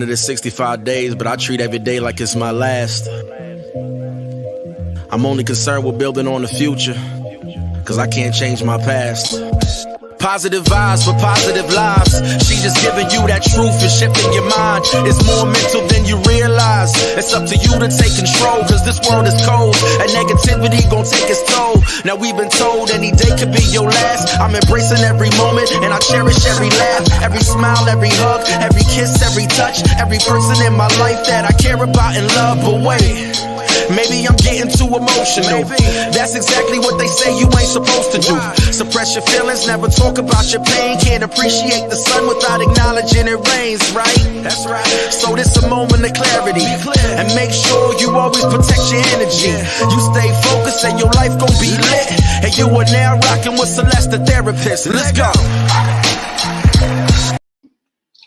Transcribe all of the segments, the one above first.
It is 65 days, but I treat every day like it's my last. I'm only concerned with building on the future, cause I can't change my past. Positive vibes for positive lives. She just giving you that truth and shifting your mind. It's more mental than you realize. It's up to you to take control, cause this world is cold and negativity gon' take its toll. Now we've been told any day could be your last. I'm embracing every moment and I cherish every laugh, every smile, every hug, every kiss, every touch, every person in my life that I care about and love. But wait, maybe I'm getting too emotional. That's exactly what they say you ain't supposed to do. Suppress your feelings, never talk about your pain. Can't appreciate the sun without acknowledging it rains, right? That's right. So this a moment of clarity, and make sure you always protect your energy. You stay focused and your life gon' be lit. And you are now rocking with Celeste the Therapist. Let's go.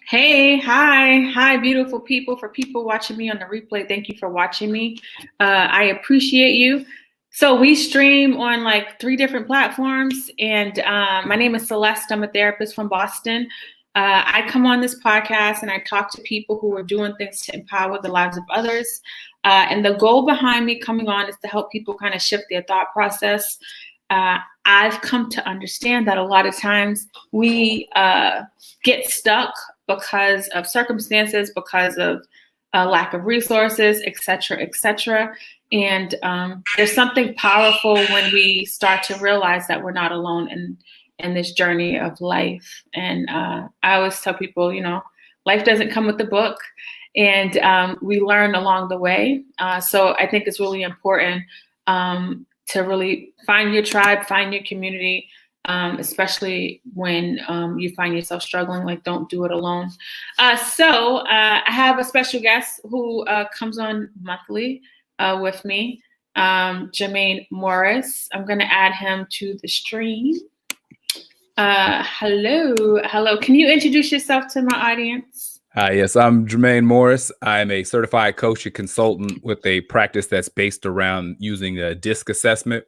Hey, hi, beautiful people. For people watching me on the replay, thank you for watching me. I appreciate you. So we stream on like 3 different platforms, and my name is Celeste. I'm a therapist from Boston. I come on this podcast and I talk to people who are doing things to empower the lives of others. And the goal behind me coming on is to help people kind of shift their thought process. I've come to understand that a lot of times we get stuck because of circumstances, because of lack of resources, et cetera, and there's something powerful when we start to realize that we're not alone in this journey of life. And I always tell people, you know, life doesn't come with the book, and we learn along the way. So I think it's really important to really find your tribe, find your community, especially when you find yourself struggling. Like, don't do it alone. So I have a special guest who comes on monthly with me, Jermaine Morris. I'm going to add him to the stream. Hello. Can you introduce yourself to my audience? Hi, yes, I'm Jermaine Morris. I'm a certified coach and consultant with a practice that's based around using a DISC assessment,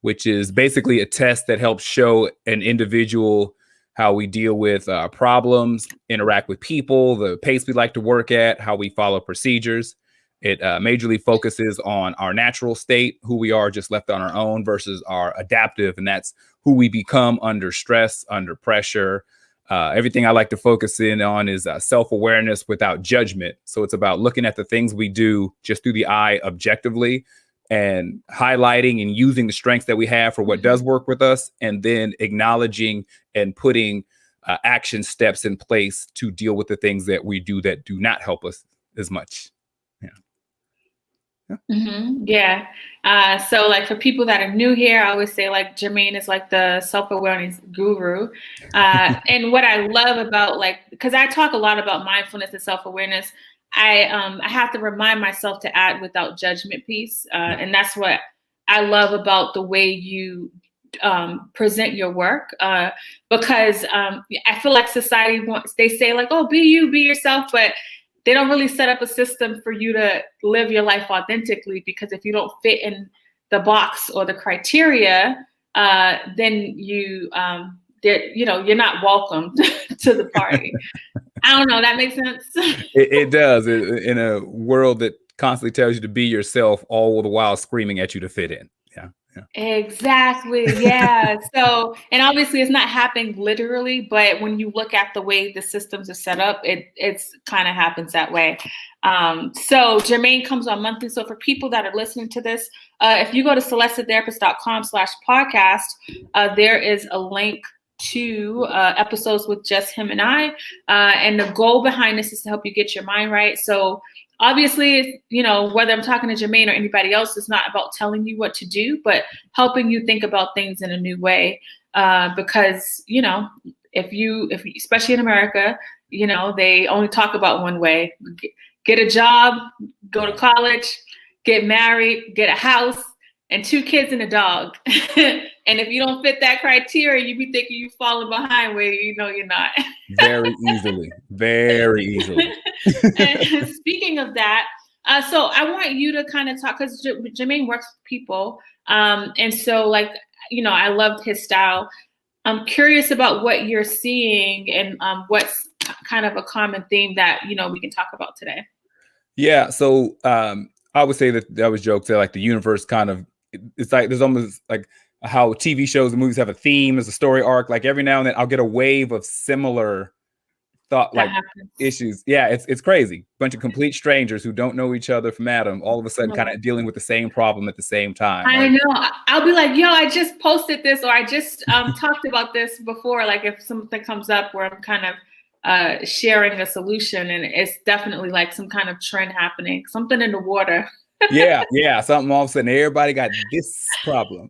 which is basically a test that helps show an individual how we deal with problems, interact with people, the pace we like to work at, how we follow procedures. It majorly focuses on our natural state, who we are just left on our own, versus our adaptive, and that's who we become under stress, under pressure. Everything I like to focus in on is self-awareness without judgment. So it's about looking at the things we do just through the eye objectively and highlighting and using the strengths that we have for what does work with us, and then acknowledging and putting action steps in place to deal with the things that we do that do not help us as much. Yeah. So like for people that are new here, I always say like Jermaine is like the self-awareness guru. And what I love about, like, because I talk a lot about mindfulness and self-awareness, I have to remind myself to add without judgment piece. And that's what I love about the way you present your work, because I feel like society wants, they say like, oh, be you, be yourself, but they don't really set up a system for you to live your life authentically, because if you don't fit in the box or the criteria, then you're not welcome to the party. I don't know. That makes sense. It does. In a world that constantly tells you to be yourself, all the while screaming at you to fit in. Exactly. Yeah. So, and obviously it's not happening literally, but when you look at the way the systems are set up, it's kind of happens that way. So Jermaine comes on monthly. So for people that are listening to this, if you go to CelesteTheTherapist.com/podcast, there is a link to episodes with just him and I. And the goal behind this is to help you get your mind right. So obviously, you know, whether I'm talking to Jermaine or anybody else, it's not about telling you what to do, but helping you think about things in a new way. Because, you know, if you, especially in America, you know, they only talk about one way: get a job, go to college, get married, get a house, and 2 kids and a dog. And if you don't fit that criteria, you be thinking you're falling behind where you know you're not. Very easily. And speaking of that, so I want you to kind of talk, because Jermaine works with people. And so, like, you know, I loved his style. I'm curious about what you're seeing and what's kind of a common theme that, you know, we can talk about today? Yeah. So I would say that was jokes that like the universe kind of, it's like there's almost like how TV shows and movies have a theme as a story arc. Like every now and then I'll get a wave of similar thought That like happens. issues. Yeah, it's crazy. Bunch of complete strangers who don't know each other from Adam, all of a sudden kind of dealing with the same problem at the same time. I Right? know. I'll be like, yo, I just posted this, or I just talked about this before. Like if something comes up where I'm kind of sharing a solution, and it's definitely like some kind of trend happening, something in the water. yeah. Something all of a sudden everybody got this problem.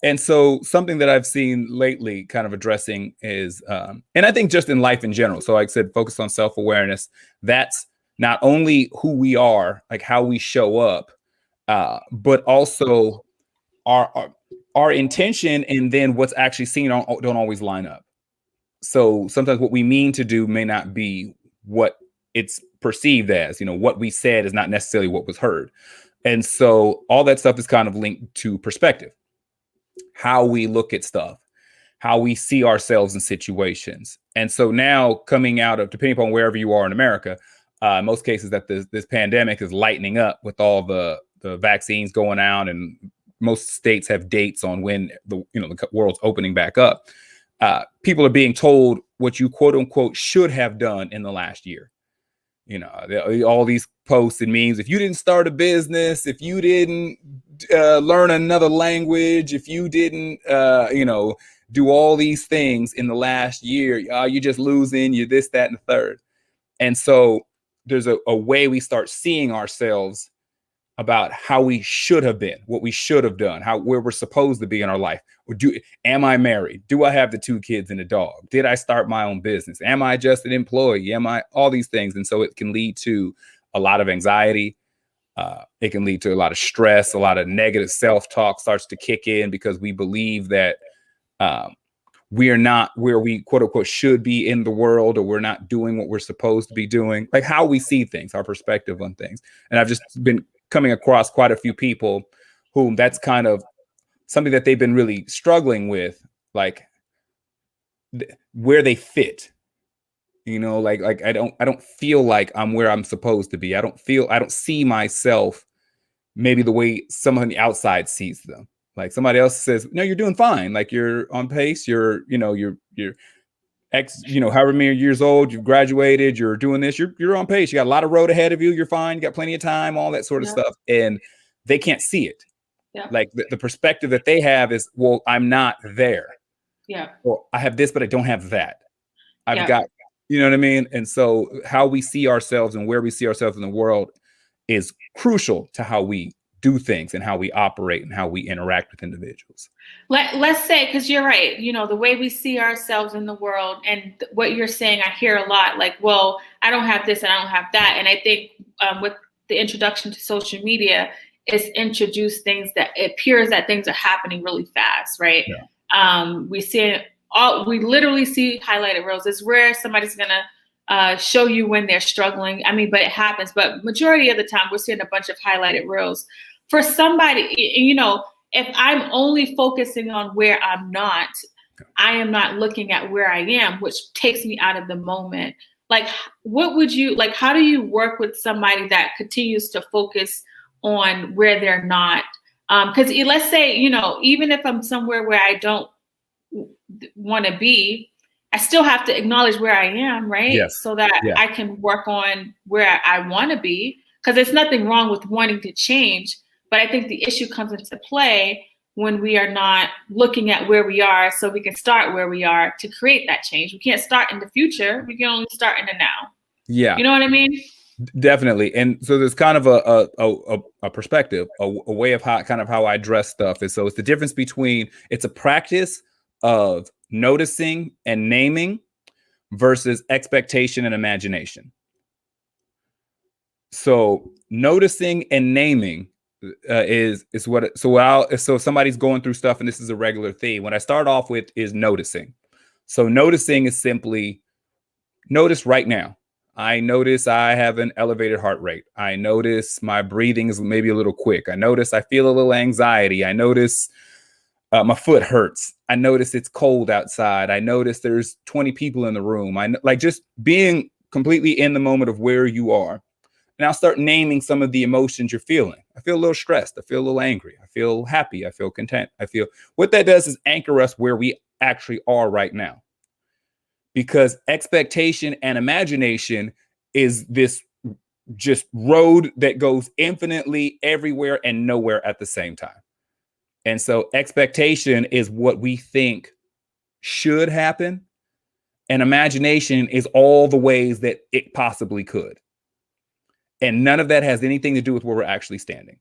And so something that I've seen lately kind of addressing is, and I think just in life in general. So like I said, focus on self-awareness. That's not only who we are, like how we show up, but also our intention and then what's actually seen don't always line up. So sometimes what we mean to do may not be what it's perceived as, you know, what we said is not necessarily what was heard. And so all that stuff is kind of linked to perspective, how we look at stuff, how we see ourselves in situations. And so now coming out of, depending upon wherever you are in America, in most cases that this pandemic is lightening up with all the vaccines going out, and most states have dates on when the world's opening back up. People are being told what you quote unquote should have done in the last year. You know, all these posts and memes. If you didn't start a business, if you didn't learn another language, if you didn't, do all these things in the last year, you're just losing, you're this, that, and the third. And so there's a way we start seeing ourselves about how we should have been, what we should have done, where we're supposed to be in our life. Am I married? Do I have the 2 kids and a dog? Did I start my own business? Am I just an employee? Am I all these things? And so it can lead to a lot of anxiety. It can lead to a lot of stress, a lot of negative self-talk starts to kick in because we believe that we are not where we quote unquote should be in the world, or we're not doing what we're supposed to be doing, like how we see things, our perspective on things. And I've just been coming across quite a few people whom that's kind of something that they've been really struggling with, like where they fit, you know, like I don't feel like I'm where I'm supposed to be. I don't see myself maybe the way someone on the outside sees them. Like somebody else says, no, you're doing fine. Like you're on pace. You're however many years old, you've graduated, you're doing this, you're on pace. You got a lot of road ahead of you. You're fine. You got plenty of time, all that sort of stuff. And they can't see it. Yeah. Like the perspective that they have is, well, I'm not there. Yeah. Well, I have this, but I don't have that. I've got, you know what I mean? And so how we see ourselves and where we see ourselves in the world is crucial to how we do things and how we operate and how we interact with individuals. Let's say, because you're right, you know, the way we see ourselves in the world, and what you're saying, I hear a lot like, well, I don't have this and I don't have that. And I think with the introduction to social media, it's introduced things that it appears that things are happening really fast, right? Yeah. We literally see highlighted reels. It's rare somebody's gonna show you when they're struggling. I mean, but it happens. But majority of the time, we're seeing a bunch of highlighted reels. For somebody, you know, if I'm only focusing on where I'm not, I am not looking at where I am, which takes me out of the moment. Like, how do you work with somebody that continues to focus on where they're not? Because let's say, you know, even if I'm somewhere where I don't want to be, I still have to acknowledge where I am, right? Yes. So that I can work on where I want to be. Because there's nothing wrong with wanting to change. But I think the issue comes into play when we are not looking at where we are so we can start where we are to create that change. We can't start in the future. We can only start in the now. Yeah. You know what I mean? Definitely. And so there's kind of a perspective, a way of how I address stuff. And so it's the difference between, it's a practice of noticing and naming versus expectation and imagination. So noticing and naming is what. So if somebody's going through stuff, and this is a regular theme, what I start off with is noticing. So noticing is simply notice right now. I notice I have an elevated heart rate. I notice my breathing is maybe a little quick. I notice I feel a little anxiety. I notice My foot hurts. I notice it's cold outside. I notice there's 20 people in the room. Like just being completely in the moment of where you are. Now start naming some of the emotions you're feeling. I feel a little stressed. I feel a little angry. I feel happy. I feel content. What that does is anchor us where we actually are right now. Because expectation and imagination is this just road that goes infinitely everywhere and nowhere at the same time. And so expectation is what we think should happen. And imagination is all the ways that it possibly could. And none of that has anything to do with where we're actually standing.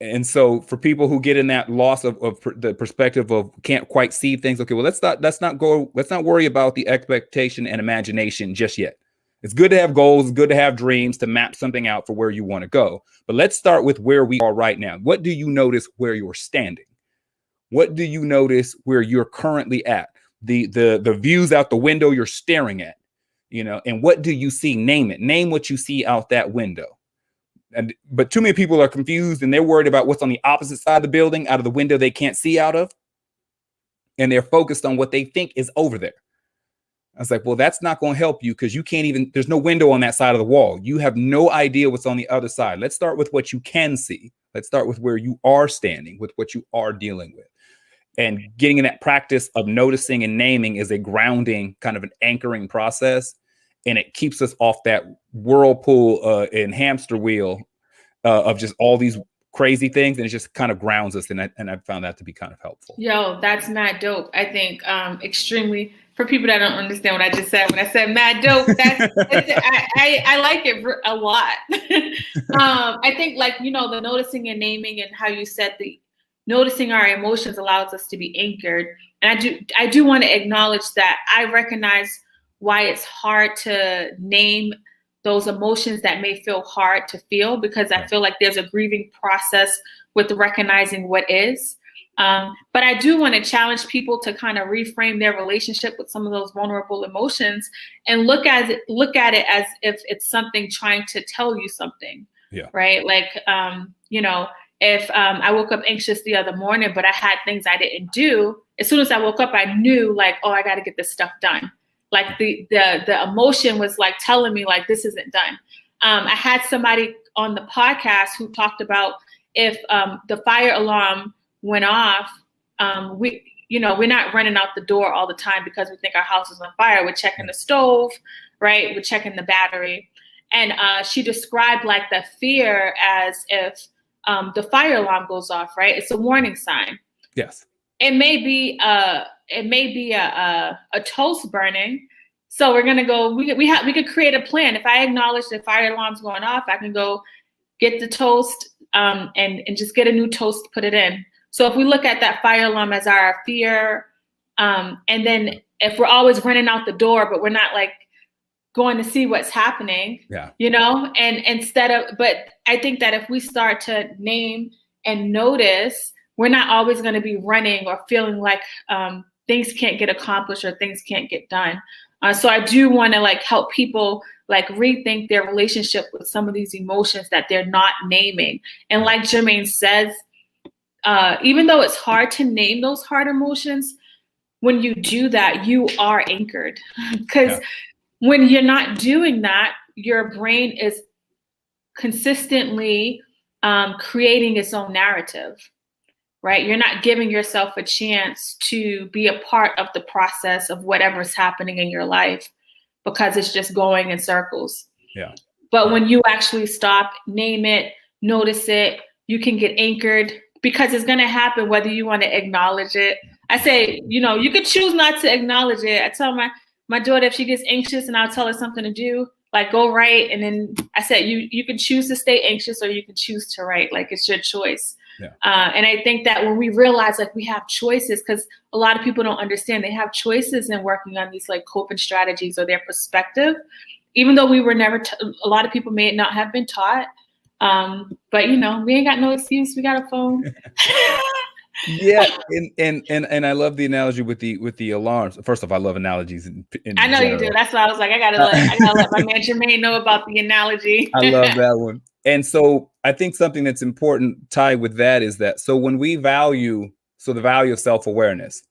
And so for people who get in that loss of the perspective of can't quite see things, okay, well, let's not worry about the expectation and imagination just yet. It's good to have goals, it's good to have dreams, to map something out for where you want to go. But let's start with where we are right now. What do you notice where you're standing? What do you notice where you're currently at? The views out the window you're staring at, and what do you see? Name it. Name what you see out that window. But too many people are confused and they're worried about what's on the opposite side of the building, out of the window they can't see out of. And they're focused on what they think is over there. I was like, well, that's not going to help you because you can't there's no window on that side of the wall. You have no idea what's on the other side. Let's start with what you can see. Let's start with where you are standing, with what you are dealing with. And getting in that practice of noticing and naming is a grounding, kind of an anchoring process. And it keeps us off that whirlpool and hamster wheel of just all these crazy things. And it just kind of grounds us. And I found that to be kind of helpful. Yo, that's mad dope. I think extremely, for people that don't understand what I just said, when I said mad dope, I like it a lot. I think the noticing and naming and how you said noticing our emotions allows us to be anchored. And I do want to acknowledge that I recognize why it's hard to name those emotions that may feel hard to feel, because I feel like there's a grieving process with recognizing what is. But I do want to challenge people to kind of reframe their relationship with some of those vulnerable emotions and look at it as if it's something trying to tell you something. Yeah. Right. Like, if I woke up anxious the other morning, but I had things I didn't do, as soon as I woke up, I knew I got to get this stuff done. Like the emotion was like telling me like, this isn't done. I had somebody on the podcast who talked about if the fire alarm went off, we're not running out the door all the time because we think our house is on fire. We're checking the stove, right? We're checking the battery. And she described like the fear as if the fire alarm goes off, right? It's a warning sign. Yes. It may be a toast burning. So we're gonna go. We could create a plan. If I acknowledge the fire alarm's going off, I can go get the toast and just get a new toast, put it in. So if we look at that fire alarm as our fear, and then if we're always running out the door, but we're not like going to see what's happening, and but I think that if we start to name and notice, we're not always going to be running or feeling like things can't get accomplished or things can't get done. So I do want to help people rethink their relationship with some of these emotions that they're not naming. And like Jermaine says, even though it's hard to name those hard emotions, when you do that, you are anchored. Because when you're not doing that, your brain is consistently creating its own narrative, right? You're not giving yourself a chance to be a part of the process of whatever's happening in your life because it's just going in circles. Yeah. But when you actually stop, name it, notice it, you can get anchored because it's going to happen whether you want to acknowledge it. I say, you could choose not to acknowledge it. I tell my daughter if she gets anxious and I'll tell her something to do, go write. And then I said, you can choose to stay anxious or you can choose to write. It's your choice. Yeah. And I think that when we realize we have choices, because a lot of people don't understand they have choices in working on these coping strategies or their perspective, even though we were never, a lot of people may not have been taught. But we ain't got no excuse. We got a phone. Yeah, and I love the analogy with the alarms. First off, I love analogies. In I know general. You do. That's why I was like, I gotta let my man Jermaine know about the analogy. I love that one. And so I think something that's important tied with that is that, so when we value, so the value of self-awareness.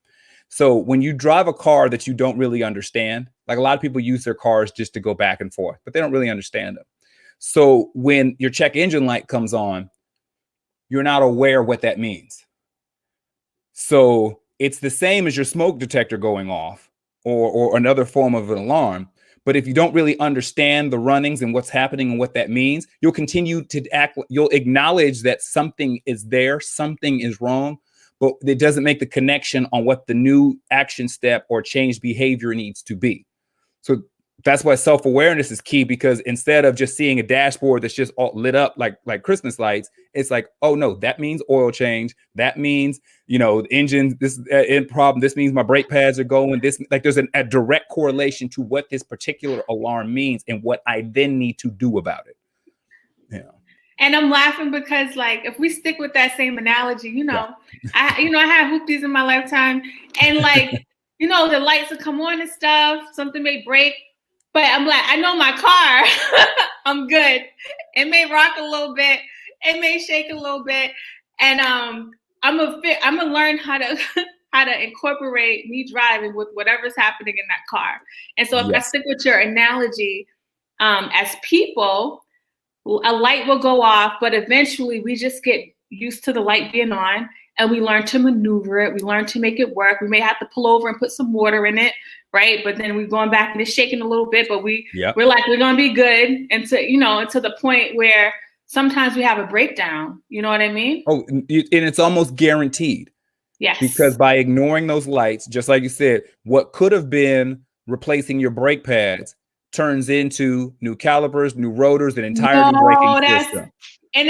So when you drive a car that you don't really understand, like a lot of people use their cars just to go back and forth, but they don't really understand them. So when your check engine light comes on, you're not aware what that means. So it's the same as your smoke detector going off or another form of an alarm. But if you don't really understand the runnings and what's happening and what that means, you'll continue to act, you'll acknowledge that something is there, something is wrong, but it doesn't make the connection on what the new action step or change behavior needs to be. So that's why self-awareness is key, because instead of just seeing a dashboard that's just all lit up like Christmas lights, it's like, oh no, that means oil change. That means, you know, the engine, this problem. This means my brake pads are going. This, like, there's a direct correlation to what this particular alarm means and what I then need to do about it. Yeah. And I'm laughing because, like, if we stick with that same analogy, you know, I had Hoopies in my lifetime, and like, you know, the lights will come on and stuff. Something may break. But I'm like, I know my car, I'm good. It may rock a little bit. It may shake a little bit. And I'm gonna learn how to incorporate me driving with whatever's happening in that car. And so if I stick with your analogy, as people, a light will go off, but eventually we just get used to the light being on, and we learn to maneuver it. We learn to make it work. We may have to pull over and put some water in it, right? But then we're going back and it's shaking a little bit, but we're like, we're gonna be good. And to the point where sometimes we have a breakdown. You know what I mean? Oh, and it's almost guaranteed. Yes. Because by ignoring those lights, just like you said, what could have been replacing your brake pads turns into new calipers, new rotors, an entire new braking system. And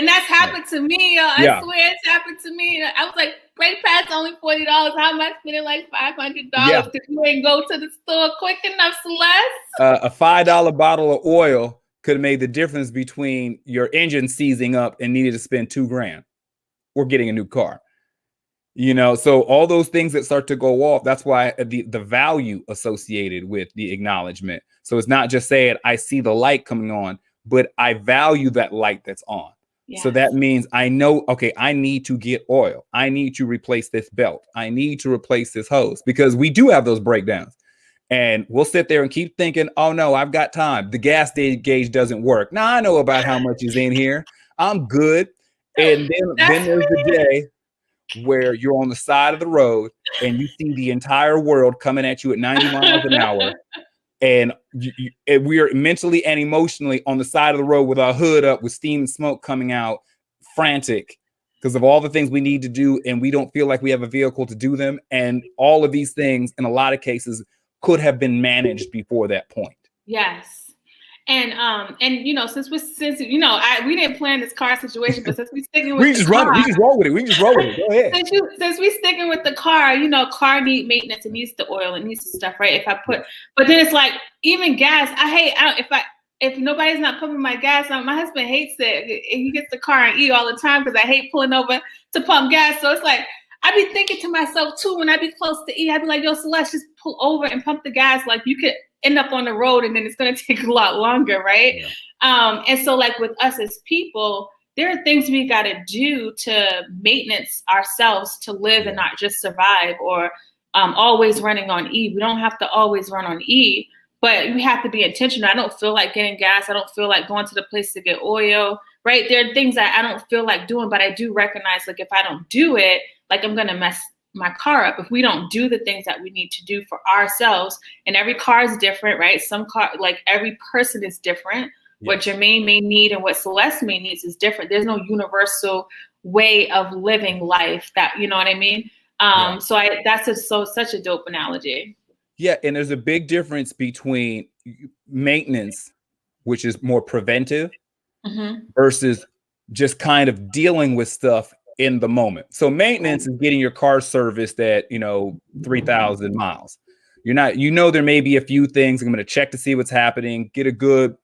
that's happened to me. I swear it's happened to me. I was like, brake pads only $40. How am I spending like $500 because you ain't go to the store quick enough, Celeste? A $5 bottle of oil could have made the difference between your engine seizing up and needed to spend $2,000 or getting a new car. You know, so all those things that start to go off, that's why the value associated with the acknowledgement. So it's not just saying, I see the light coming on, but I value that light that's on. Yes. So that means I know, okay, I need to get oil. I need to replace this belt. I need to replace this hose, because we do have those breakdowns. And we'll sit there and keep thinking, oh no, I've got time. The gas gauge doesn't work. Now I know about how much is in here. I'm good. And then there's the day where you're on the side of the road and you see the entire world coming at you at 90 miles an hour. And we are mentally and emotionally on the side of the road with our hood up, with steam and smoke coming out, frantic because of all the things we need to do. And we don't feel like we have a vehicle to do them. And all of these things, in a lot of cases, could have been managed before that point. Yes. And you know, we didn't plan this car situation, but since we're sticking with we just roll with it. Go ahead. Since we're sticking with the car, you know, car need maintenance. It needs the oil. It needs the stuff, right? But then it's like, even gas. If nobody's not pumping my gas on, my husband hates it. He gets the car and eat all the time because I hate pulling over to pump gas. So it's like, I be thinking to myself too, when I be close to E, I be like, yo, Celeste, just pull over and pump the gas. Like, you could end up on the road and then it's going to take a lot longer, right? Yeah. And so like with us as people, there are things we got to do to maintenance ourselves to live and not just survive, or always running on E. We don't have to always run on E, but we have to be intentional. I don't feel like getting gas. I don't feel like going to the place to get oil, right? There are things that I don't feel like doing, but I do recognize, like, if I don't do it, like, I'm going to mess my car up. If we don't do the things that we need to do for ourselves, and every car is different, right? Like every person is different. Yeah. What Jermaine may need and what Celeste may need is different. There's no universal way of living life that, you know what I mean? So that's such a dope analogy. Yeah. And there's a big difference between maintenance, which is more preventive, versus just kind of dealing with stuff in the moment. So maintenance is getting your car serviced at, 3,000 miles. There may be a few things. I'm going to check to see what's happening, get a good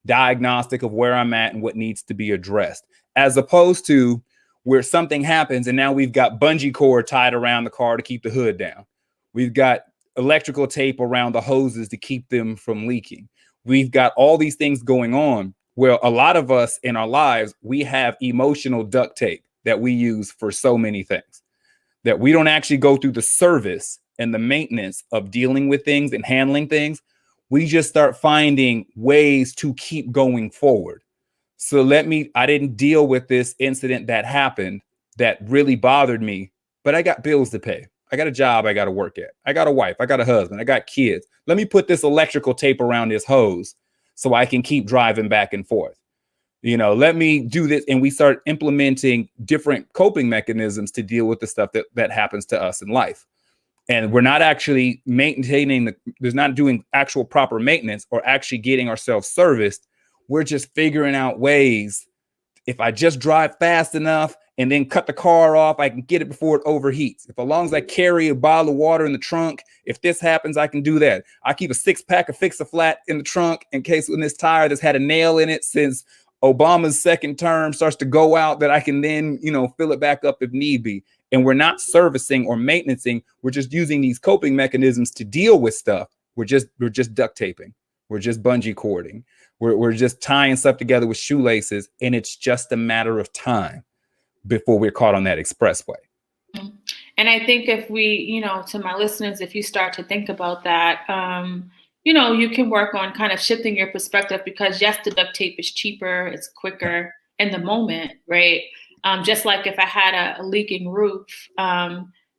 diagnostic of where I'm at and what needs to be addressed, as opposed to where something happens and now we've got bungee cord tied around the car to keep the hood down. We've got electrical tape around the hoses to keep them from leaking. We've got all these things going on Well, a lot of us in our lives, we have emotional duct tape that we use for so many things that we don't actually go through the service and the maintenance of dealing with things and handling things. We just start finding ways to keep going forward. So I didn't deal with this incident that happened that really bothered me, but I got bills to pay. I got a job I got to work at. I got a wife. I got a husband. I got kids. Let me put this electrical tape around this hose so I can keep driving back and forth. Let me do this. And we start implementing different coping mechanisms to deal with the stuff that happens to us in life. And we're not actually there's not doing actual proper maintenance or actually getting ourselves serviced. We're just figuring out ways. If I just drive fast enough and then cut the car off, I can get it before it overheats. If as long as I carry a bottle of water in the trunk, if this happens, I can do that. I keep a 6-pack of Fix-A-Flat in the trunk in case when this tire that's had a nail in it since Obama's second term starts to go out, that I can then, fill it back up if need be. And we're not servicing or maintaining. We're just using these coping mechanisms to deal with stuff. We're just duct taping. We're just bungee cording. We're just tying stuff together with shoelaces. And it's just a matter of time before we're caught on that expressway. And I think if we, to my listeners, if you start to think about that, you can work on kind of shifting your perspective, because yes, the duct tape is cheaper, it's quicker in the moment, right? Just like if I had a leaking roof,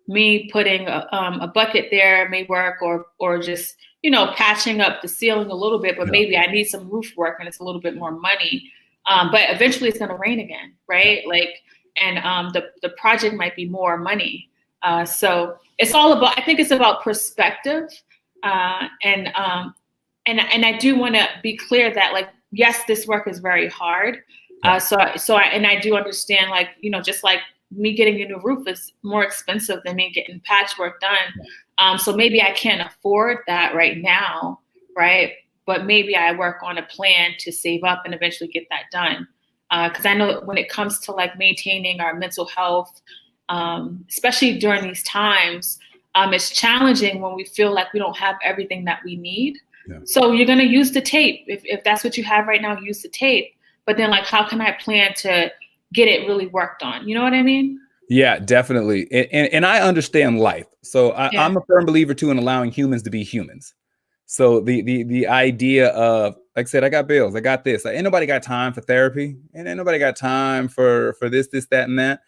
me putting a bucket there may work, or just, patching up the ceiling a little bit, but maybe I need some roof work and it's a little bit more money. But eventually it's going to rain again, right? And the project might be more money. So it's all about, I think it's about perspective. And I do want to be clear that, yes, this work is very hard. So I do understand, just like me getting a new roof is more expensive than me getting patchwork done. So maybe I can't afford that right now, right? But maybe I work on a plan to save up and eventually get that done. Because I know when it comes to maintaining our mental health, especially during these times, it's challenging when we feel like we don't have everything that we need. Yeah. So you're going to use the tape. If that's what you have right now, use the tape. But then how can I plan to get it really worked on? You know what I mean? Yeah, definitely. And I understand life. So I'm a firm believer too in allowing humans to be humans. So the idea of, like I said, I got bills, I got this. Ain't nobody got time for therapy, and ain't nobody got time for this, that, and that.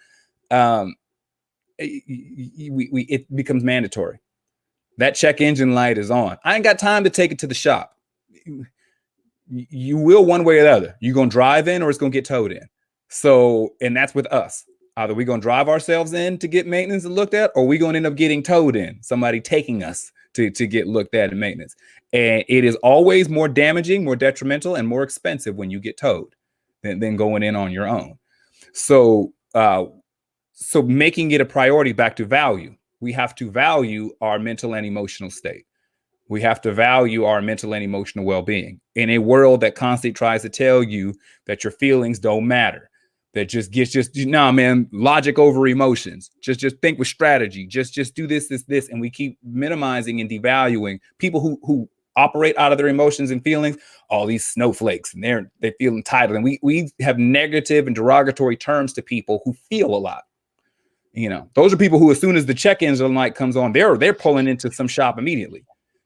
It becomes mandatory. That check engine light is on. I ain't got time to take it to the shop. You will one way or the other. You're going to drive in or it's going to get towed in. So, and that's with us. Either we're going to drive ourselves in to get maintenance and looked at, or we're going to end up getting towed in, somebody taking us to get looked at and maintenance. And it is always more damaging, more detrimental, and more expensive when you get towed than going in on your own. So making it a priority, back to value. We have to value our mental and emotional state. We have to value our mental and emotional well-being in a world that constantly tries to tell you that your feelings don't matter. That logic over emotions. Just think with strategy. Just do this. And we keep minimizing and devaluing people who operate out of their emotions and feelings. All these snowflakes, and they feel entitled. And we have negative and derogatory terms to people who feel a lot. Those are people who, as soon as the check engine light comes on, they're pulling into some shop immediately.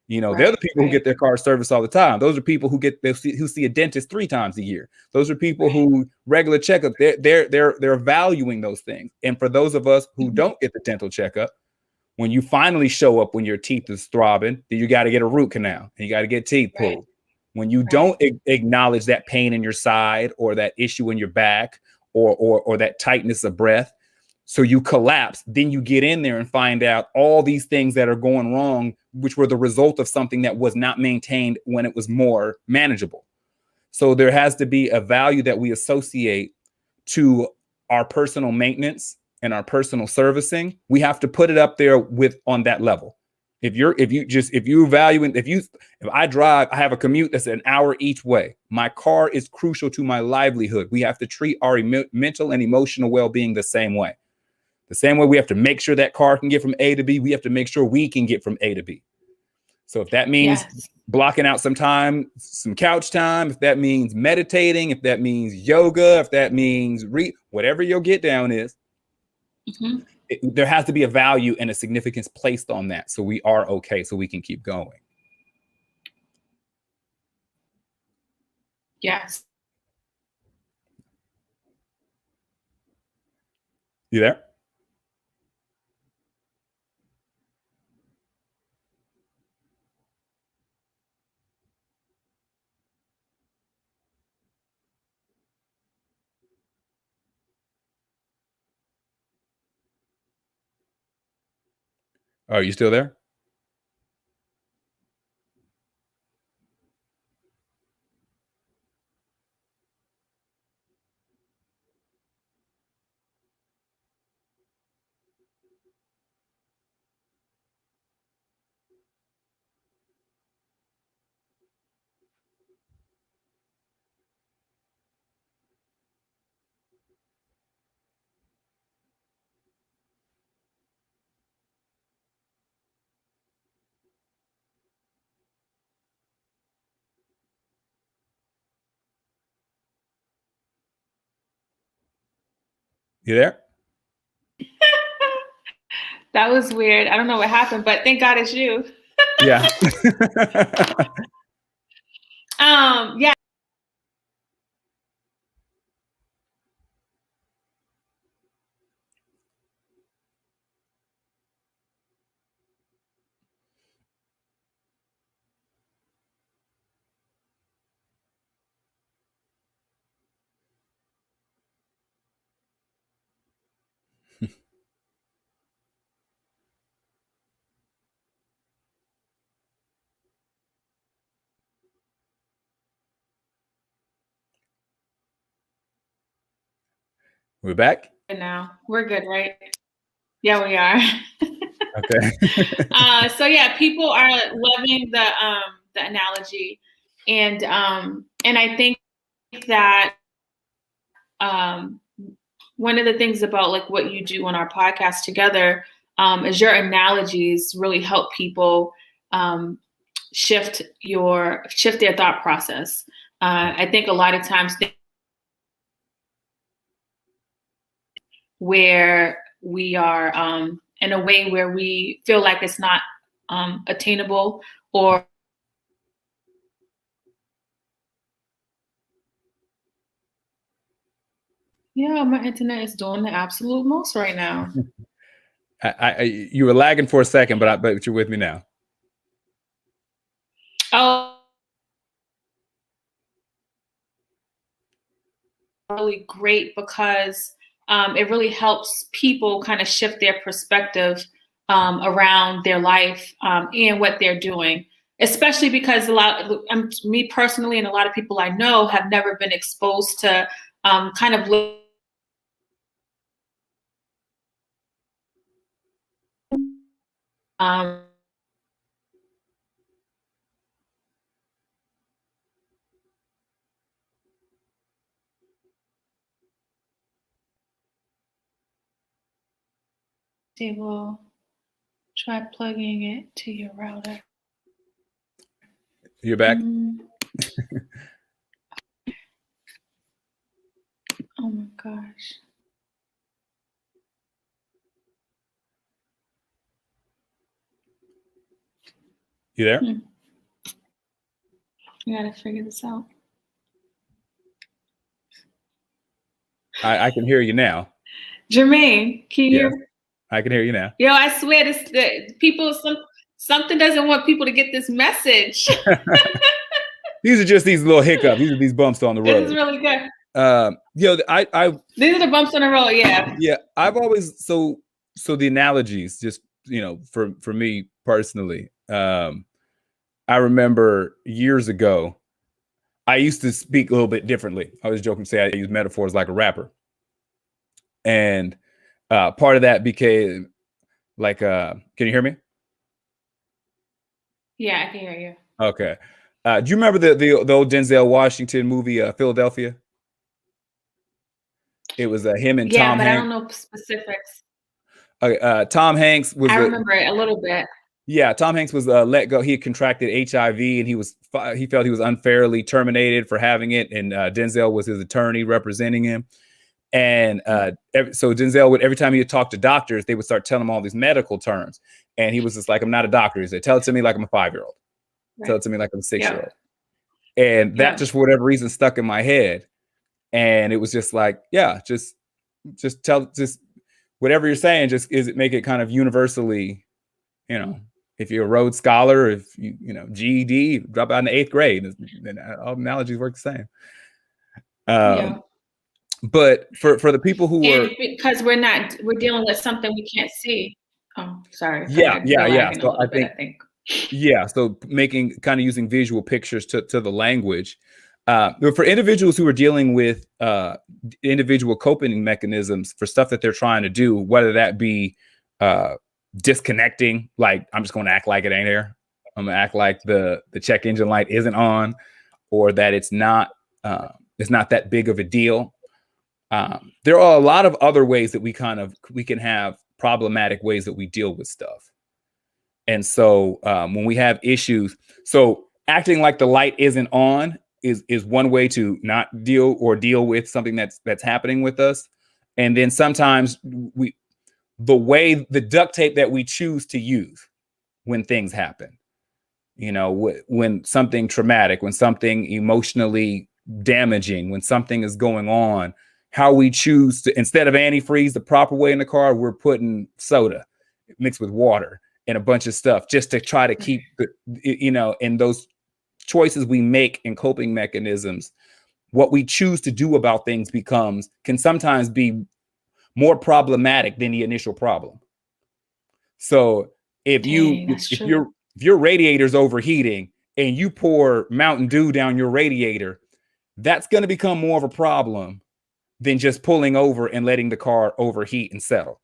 They're the people who get their car serviced all the time. Those are people who see a dentist 3 times a year. Those are people who regular checkup. They're valuing those things. And for those of us who don't get the dental checkup, when you finally show up when your teeth is throbbing, then you got to get a root canal and you got to get teeth pulled. Right. When you don't acknowledge that pain in your side or that issue in your back or that tightness of breath, so you collapse, then you get in there and find out all these things that are going wrong, which were the result of something that was not maintained when it was more manageable. So there has to be a value that we associate to our personal maintenance and our personal servicing. We have to put it up there on that level. If I drive, I have a commute that's an hour each way. My car is crucial to my livelihood. We have to treat our mental and emotional well-being the same way. The same way we have to make sure that car can get from A to B, we have to make sure we can get from A to B. So if that means blocking out some time, some couch time, if that means meditating, if that means yoga, if that means whatever your get down is, there has to be a value and a significance placed on that. So we are okay. So we can keep going. Yes. You there? Are you still there? You there? That was weird. I don't know what happened, but thank God it's you. Yeah. Yeah. We're back. Now we're good, right? Yeah, we are. Okay. So yeah, people are loving the analogy, and I think that one of the things about like what you do on our podcast together is your analogies really help people shift their thought process. I think a lot of times where we are in a way where we feel like it's not attainable, or yeah, my internet is doing the absolute most right now. You were lagging for a second, but you're with me now. Oh, really great, because it really helps people kind of shift their perspective around their life and what they're doing, especially because me personally and a lot of people I know have never been exposed to kind of table. Try plugging it to your router. You're back. Oh my gosh. You there? You gotta figure this out. I can hear you now. Jermaine, can you? Yes, I can hear you now. Yo, I swear people, something doesn't want people to get this message. These are just these little hiccups. These are these bumps on the road. This is really good. These are the bumps on the road. Yeah. Yeah. I've always, so the analogies, just, for me personally, I remember years ago, I used to speak a little bit differently. I was joking to say I use metaphors like a rapper. And part of that became like, can you hear me? Yeah, I can hear you. Okay. Do you remember the old Denzel Washington movie, Philadelphia? It was him and Tom Hanks. I don't know specifics. Tom Hanks was. I remember it a little bit. Yeah, Tom Hanks was let go. He had contracted HIV, and he felt he was unfairly terminated for having it. And Denzel was his attorney representing him. And so Denzel would, every time he would talk to doctors, they would start telling him all these medical terms. And he was just like, "I'm not a doctor." He said, "Tell it to me like I'm a 5-year-old. Right. Tell it to me like I'm a 6-year-old." Yeah. And that just for whatever reason stuck in my head. And it was just like, yeah, just whatever you're saying, make it kind of universally, if you're a Rhodes Scholar, if you GED, drop out in the 8th grade, then all analogies work the same. But for the people who are, because we're dealing with something we can't see. Oh, sorry. Yeah. So I think. Yeah. So using visual pictures to the language. For individuals who are dealing with individual coping mechanisms for stuff that they're trying to do, whether that be disconnecting, like I'm just going to act like it ain't there. I'm going to act like the check engine light isn't on, or that it's not that big of a deal. There are a lot of other ways that we can have problematic ways that we deal with stuff. And so when we have issues, so acting like the light isn't on is one way to not deal with something that's happening with us. And then sometimes the duct tape that we choose to use when things happen, when something traumatic, when something emotionally damaging, when something is going on, how we choose to, instead of antifreeze the proper way in the car, we're putting soda mixed with water and a bunch of stuff just to try to keep and those choices we make in coping mechanisms, what we choose to do about things can sometimes be more problematic than the initial problem. So if your radiator's overheating and you pour Mountain Dew down your radiator, that's going to become more of a problem than just pulling over and letting the car overheat and settle.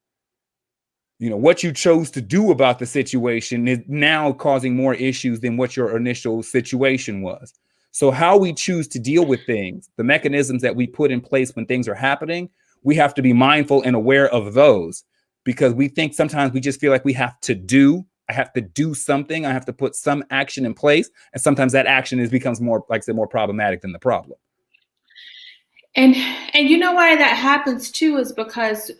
What you chose to do about the situation is now causing more issues than what your initial situation was. So how we choose to deal with things, the mechanisms that we put in place when things are happening, we have to be mindful and aware of those, because we think sometimes we just feel like I have to do something. I have to put some action in place. And sometimes that action becomes more, like I said, more problematic than the problem. And why that happens too is because,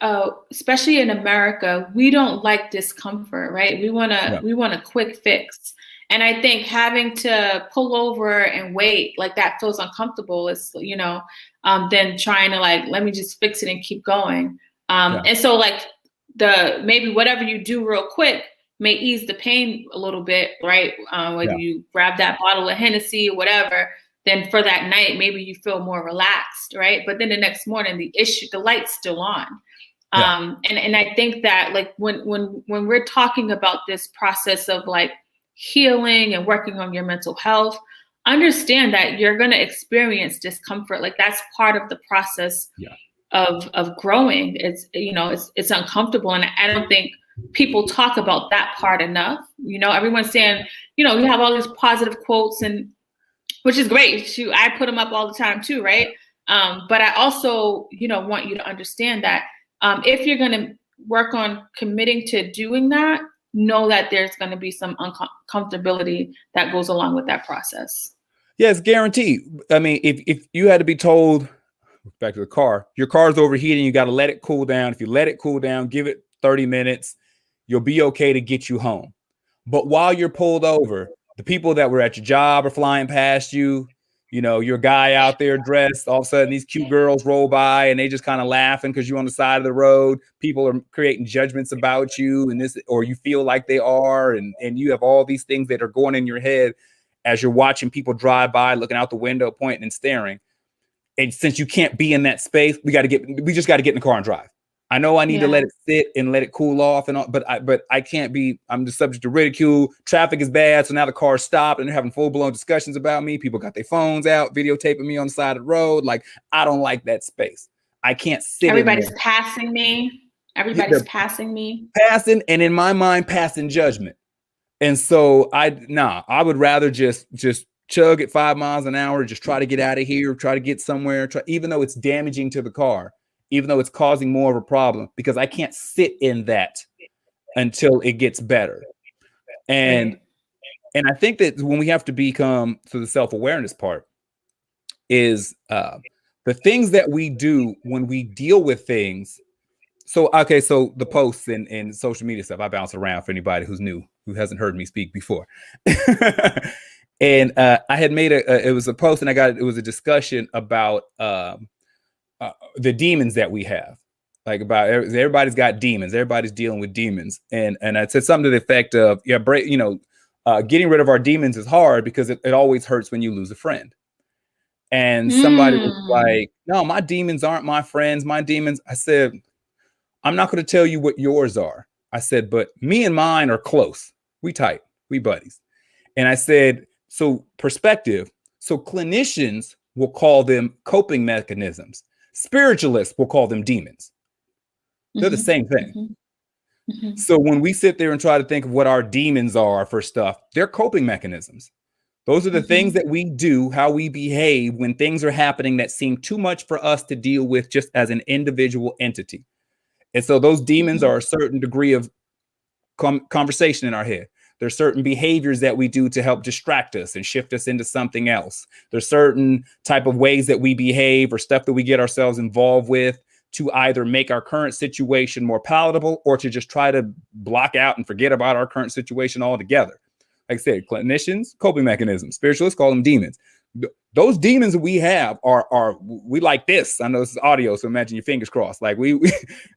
especially in America, we don't like discomfort, right? We want a quick fix. And I think having to pull over and wait, like that feels uncomfortable. It's, than trying to let me just fix it and keep going. And so maybe whatever you do real quick may ease the pain a little bit, right? Whether you grab that bottle of Hennessy or whatever, then for that night, maybe you feel more relaxed, right? But then the next morning, the light's still on. And I think that when we're talking about this process of healing and working on your mental health, understand that you're going to experience discomfort. That's part of the process of growing. It's uncomfortable. And I don't think people talk about that part enough. Everyone's saying, you have all these positive quotes, and which is great. I put them up all the time too, right? But I also, want you to understand that if you're going to work on committing to doing that, know that there's going to be some uncomfortability that goes along with that process. Yeah, it's guaranteed. I mean, if you had to be told, back to the car, your car's overheating, you got to let it cool down. If you let it cool down, give it 30 minutes, you'll be okay to get you home. But while you're pulled over, the people that were at your job are flying past you. Your guy out there dressed, all of a sudden these cute girls roll by and they just kind of laughing because you're on the side of the road. People are creating judgments about you or you feel like they are. And you have all these things that are going in your head as you're watching people drive by, looking out the window, pointing and staring. And since you can't be in that space, we just got to get in the car and drive. I know I need to let it sit and let it cool off and all, but I can't be, I'm just subject to ridicule. Traffic is bad. So now the car stopped and they're having full blown discussions about me. People got their phones out, videotaping me on the side of the road. I don't like that space. I can't sit. Everybody's passing me. Everybody's passing me. Passing. And in my mind, passing judgment. And so I would rather just chug at 5 miles an hour, just try to get out of here, try to get somewhere, even though it's damaging to the car. Even though it's causing more of a problem, because I can't sit in that until it gets better. And Right. and I think that when we have to become to the self-awareness part is the things that we do when we deal with things. So, okay, so the posts and social media stuff, I bounce around for anybody who's new, who hasn't heard me speak before. And I had made it was a post and it was a discussion about the demons that we have. Like about everybody's got demons. Everybody's dealing with demons. And I said something to the effect of, getting rid of our demons is hard because it always hurts when you lose a friend. And somebody was like, no, my demons aren't my friends. My demons. I said, I'm not going to tell you what yours are. I said, but me and mine are close. We tight. We buddies. And I said, so perspective. So clinicians will call them coping mechanisms. Spiritualists will call them demons. They're the same thing. So when we sit there and try to think of what our demons are for stuff, they're coping mechanisms. Those are the things that we do, how we behave when things are happening that seem too much for us to deal with just as an individual entity. And so those demons are a certain degree of conversation in our head. There's certain behaviors that we do to help distract us and shift us into something else. There's certain type of ways that we behave or stuff that we get ourselves involved with to either make our current situation more palatable or to just try to block out and forget about our current situation altogether. Like I said, clinicians, coping mechanisms, spiritualists call them demons. Those demons that we have we like this. I know this is audio, so imagine your fingers crossed. Like we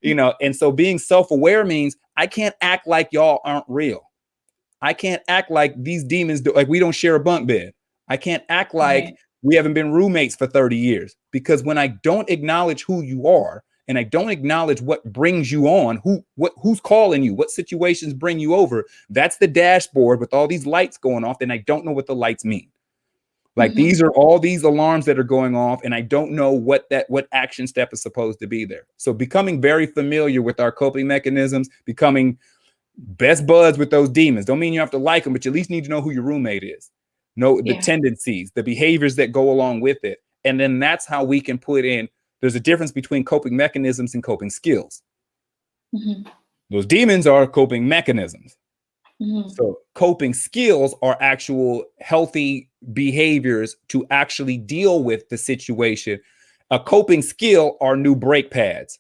and so being self-aware means I can't act like y'all aren't real. I can't act like these demons do, like we don't share a bunk bed. I can't act like we haven't been roommates for 30 years because when I don't acknowledge who you are and I don't acknowledge what brings you on, who's calling you, what situations bring you over, that's the dashboard with all these lights going off, and I don't know what the lights mean. Like these are all these alarms that are going off, and I don't know what action step is supposed to be there. So becoming very familiar with our coping mechanisms, becoming best buds with those demons. Don't mean you have to like them, but you at least need to know who your roommate is. Know the tendencies, the behaviors that go along with it. And then that's how we can put in, there's a difference between coping mechanisms and coping skills. Those demons are coping mechanisms. So coping skills are actual healthy behaviors to actually deal with the situation. A coping skill are new brake pads.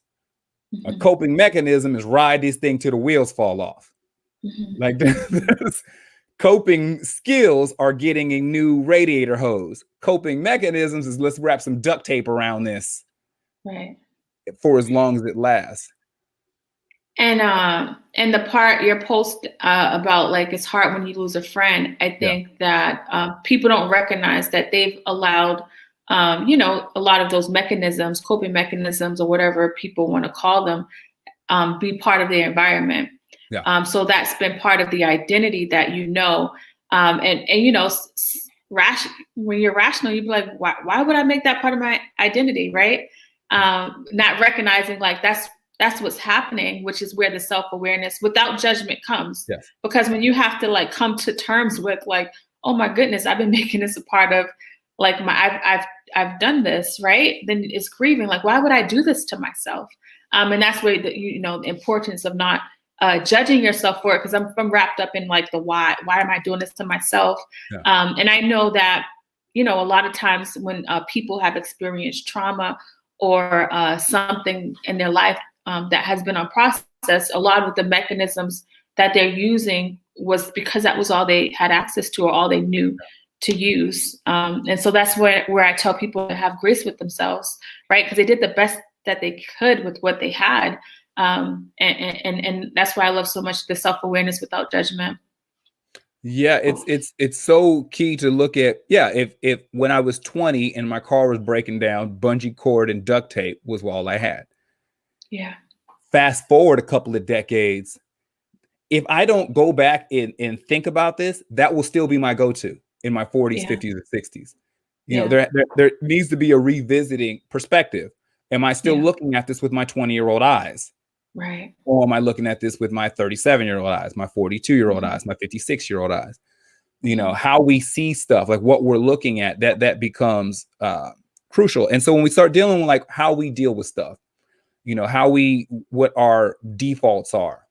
A coping mechanism is ride this thing till the wheels fall off. Like this. Coping skills are getting a new radiator hose. Coping mechanisms is let's wrap some duct tape around this for as long as it lasts. And the part your post about like it's hard when you lose a friend, I think that people don't recognize that they've allowed a lot of those mechanisms, coping mechanisms, or whatever people want to call them, be part of their environment. So that's been part of the identity that when you're rational, you'd be like, why would I make that part of my identity, right? Not recognizing like that's what's happening, which is where the self-awareness without judgment comes. Because when you have to like come to terms with like, oh my goodness, I've been making this a part of like I've done this, right? Then it's grieving. Like, why would I do this to myself? And that's where the importance of not judging yourself for it, because I'm wrapped up in like the why am I doing this to myself? And I know that, a lot of times when people have experienced trauma or something in their life that has been unprocessed, a lot of the mechanisms that they're using was because that was all they had access to or all they knew to use. And so that's where I tell people to have grace with themselves, right? Because they did the best that they could with what they had. And that's why I love so much the self-awareness without judgment. Yeah, it's so key to look at. If when I was 20 and my car was breaking down, bungee cord and duct tape was all I had. Fast forward a couple of decades, if I don't go back and think about this, that will still be my go-to in my 40s, 50s, and 60s. There needs to be a revisiting perspective. Am I still looking at this with my 20-year-old eyes? Right. Or am I looking at this with my 37-year-old eyes, my 42-year-old eyes, my 56-year-old eyes? How we see stuff, like what we're looking at, that becomes crucial. And so when we start dealing with like how we deal with stuff, what our defaults are,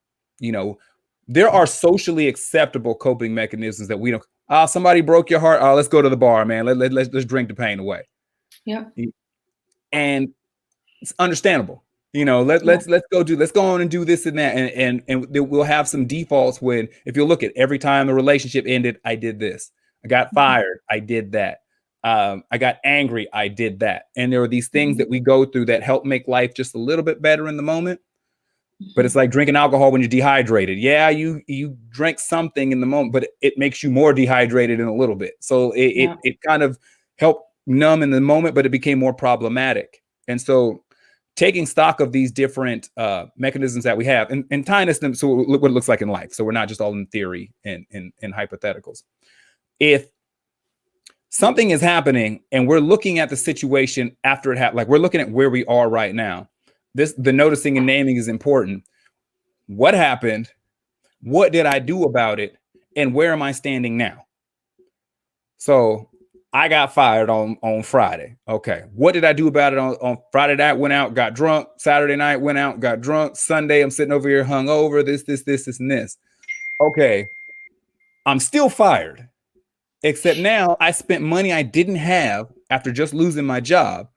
there are socially acceptable coping mechanisms that we don't. Somebody broke your heart. Let's go to the bar, man. Let's drink the pain away. Yeah. And it's understandable. Let's go on and do this and that. And we'll have some defaults when, if you look at every time the relationship ended, I did this. I got fired. I did that. I got angry. I did that. And there are these things that we go through that help make life just a little bit better in the moment. But it's like drinking alcohol when you're dehydrated. Yeah, you drank something in the moment, but it makes you more dehydrated in a little bit. So it kind of helped numb in the moment, but it became more problematic. And so taking stock of these different mechanisms that we have and tying this to what it looks like in life. So we're not just all in theory and hypotheticals. If something is happening and we're looking at the situation after it happened, like we're looking at where we are right now, the noticing and naming is important. What happened? What did I do about it? And where am I standing now? So I got fired on Friday. Okay. What did I do about it on Friday night? Went out, got drunk. Saturday night, went out, got drunk. Sunday, I'm sitting over here hungover, this, and this. Okay. I'm still fired. Except now I spent money I didn't have after just losing my job.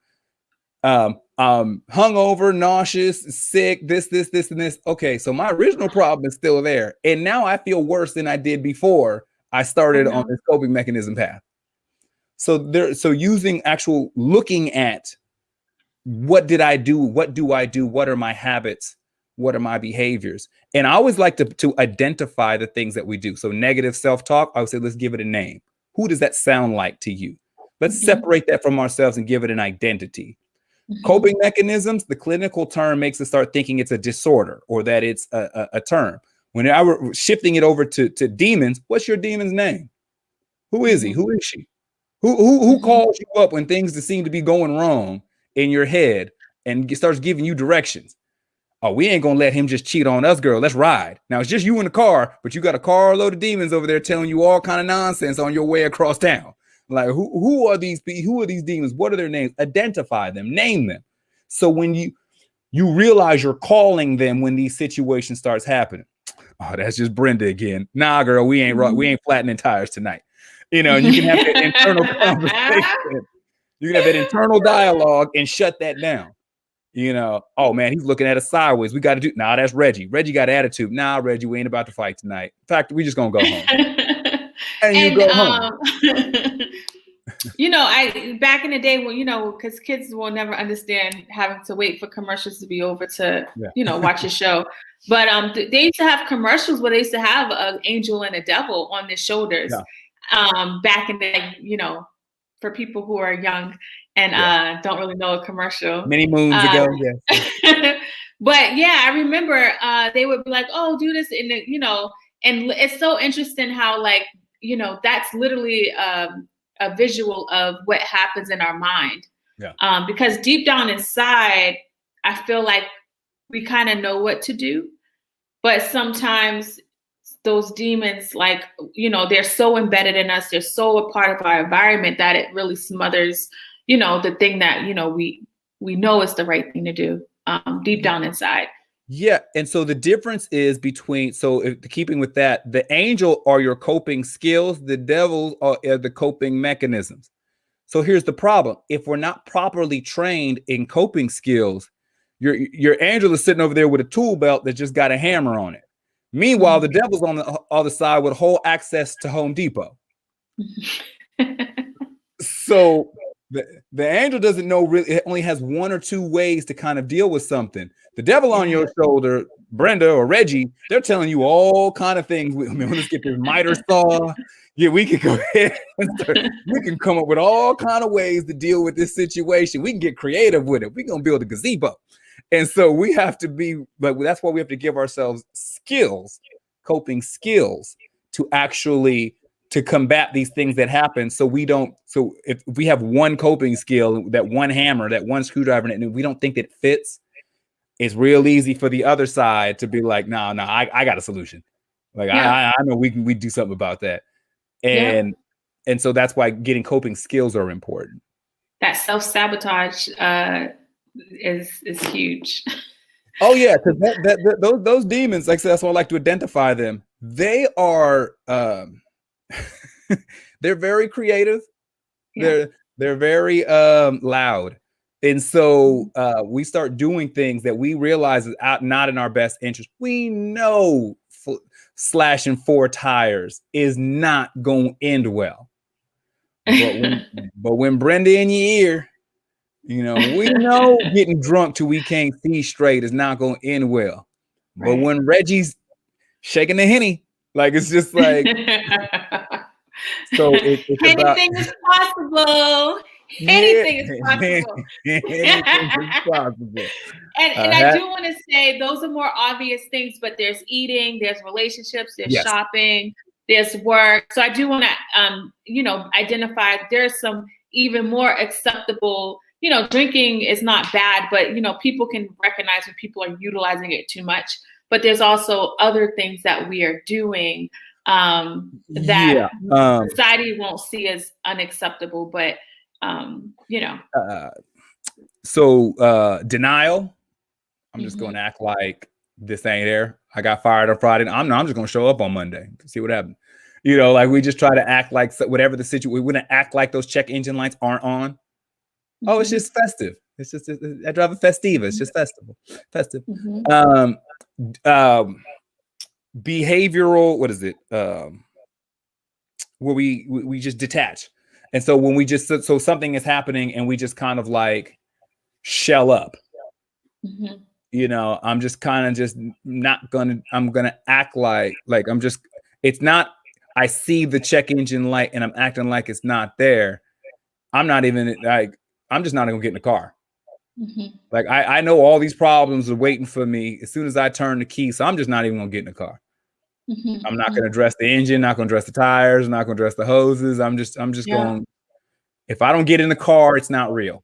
Hungover, nauseous, sick, this, and this. Okay, so my original problem is still there. And now I feel worse than I did before I started on this coping mechanism path. So using actual looking at what did I do? What do I do? What are my habits? What are my behaviors? And I always like to identify the things that we do. So negative self-talk, I would say, let's give it a name. Who does that sound like to you? Let's separate that from ourselves and give it an identity. Coping mechanisms, the clinical term makes us start thinking it's a disorder or that it's a term. When I were shifting it over to demons, what's your demon's name? Who is he? Who is she? Who calls you up when things seem to be going wrong in your head and starts giving you directions? Oh, we ain't gonna let him just cheat on us, girl. Let's ride. Now it's just you in the car, but you got a car load of demons over there telling you all kind of nonsense on your way across town. Like who are these demons? What are their names? Identify them, name them. So when you realize you're calling them when these situations starts happening. Oh, that's just Brenda again. Nah, girl, we ain't flattening tires tonight. And you can have that internal conversation. You can have that internal dialogue and shut that down. Oh man, he's looking at us sideways. We got to do. Nah, that's Reggie. Reggie got attitude. Nah, Reggie, we ain't about to fight tonight. In fact, we just gonna go home. and you go home. I back in the day when because kids will never understand having to wait for commercials to be over to watch a show. But they used to have commercials where they used to have an angel and a devil on their shoulders. Yeah. Back in the for people who are young and don't really know a commercial. Many moons ago, yes. But yeah, I remember they would be like, "Oh, do this," and and it's so interesting how that's literally a visual of what happens in our mind. Yeah. Because deep down inside, I feel like we kind of know what to do, but sometimes those demons, they're so embedded in us, they're so a part of our environment that it really smothers, the thing that, we know is the right thing to do deep down inside. Yeah. And so the difference is between, keeping with that, the angel are your coping skills, the devils are the coping mechanisms. So here's the problem. If we're not properly trained in coping skills, your angel is sitting over there with a tool belt that just got a hammer on it. Meanwhile, the devil's on the other side with whole access to Home Depot. So the angel doesn't know really, it only has one or two ways to kind of deal with something. The devil on your shoulder, Brenda or Reggie, they're telling you all kind of things. Let's get this miter saw. Yeah, we can go ahead and we can come up with all kind of ways to deal with this situation. We can get creative with it. We're going to build a gazebo. And so we have to be, that's why we have to give ourselves skills, coping skills to actually to combat these things that happen. So if we have one coping skill, that one hammer, that one screwdriver, and we don't think that it fits, it's real easy for the other side to be like, no, I got a solution. I know we do something about that. And so that's why getting coping skills are important. That self-sabotage is huge. Oh yeah, because those demons, like I said, that's why I like to identify them. They are they're very creative. Yeah. They're very loud. And so we start doing things that we realize is not in our best interest. We know slashing 4 tires is not going to end well. But when Brenda in your ear, we know getting drunk till we can't see straight is not going to end well. But Right. when Reggie's shaking the Henny, like it's just like, so it's anything is possible. Anything is possible. Anything is possible. And I do want to say those are more obvious things, but there's eating, there's relationships, there's shopping, there's work. So I do want to, identify there's some even more acceptable, drinking is not bad, but, people can recognize when people are utilizing it too much. But there's also other things that we are doing that society won't see as unacceptable, but, So denial. I'm just going to act like this ain't there. I got fired on Friday. I'm just going to show up on Monday. See what happens. Like we just try to act like whatever the situation, we wouldn't act like those check engine lights aren't on. Oh, it's just festive. It's just I drive a Festiva. It's just festive. Behavioral. What is it? Where we just detach. And so when we just, so something is happening and we just kind of like shell up, I'm just kind of just not gonna, I'm gonna act like I'm just, it's not, I see the check engine light and I'm acting like it's not there. I'm not even like, I'm just not gonna get in the car. Like I know all these problems are waiting for me as soon as I turn the key. So I'm just not even gonna get in the car. I'm not gonna address the engine, not gonna address the tires, not gonna address the hoses. I'm just going, if I don't get in the car, it's not real.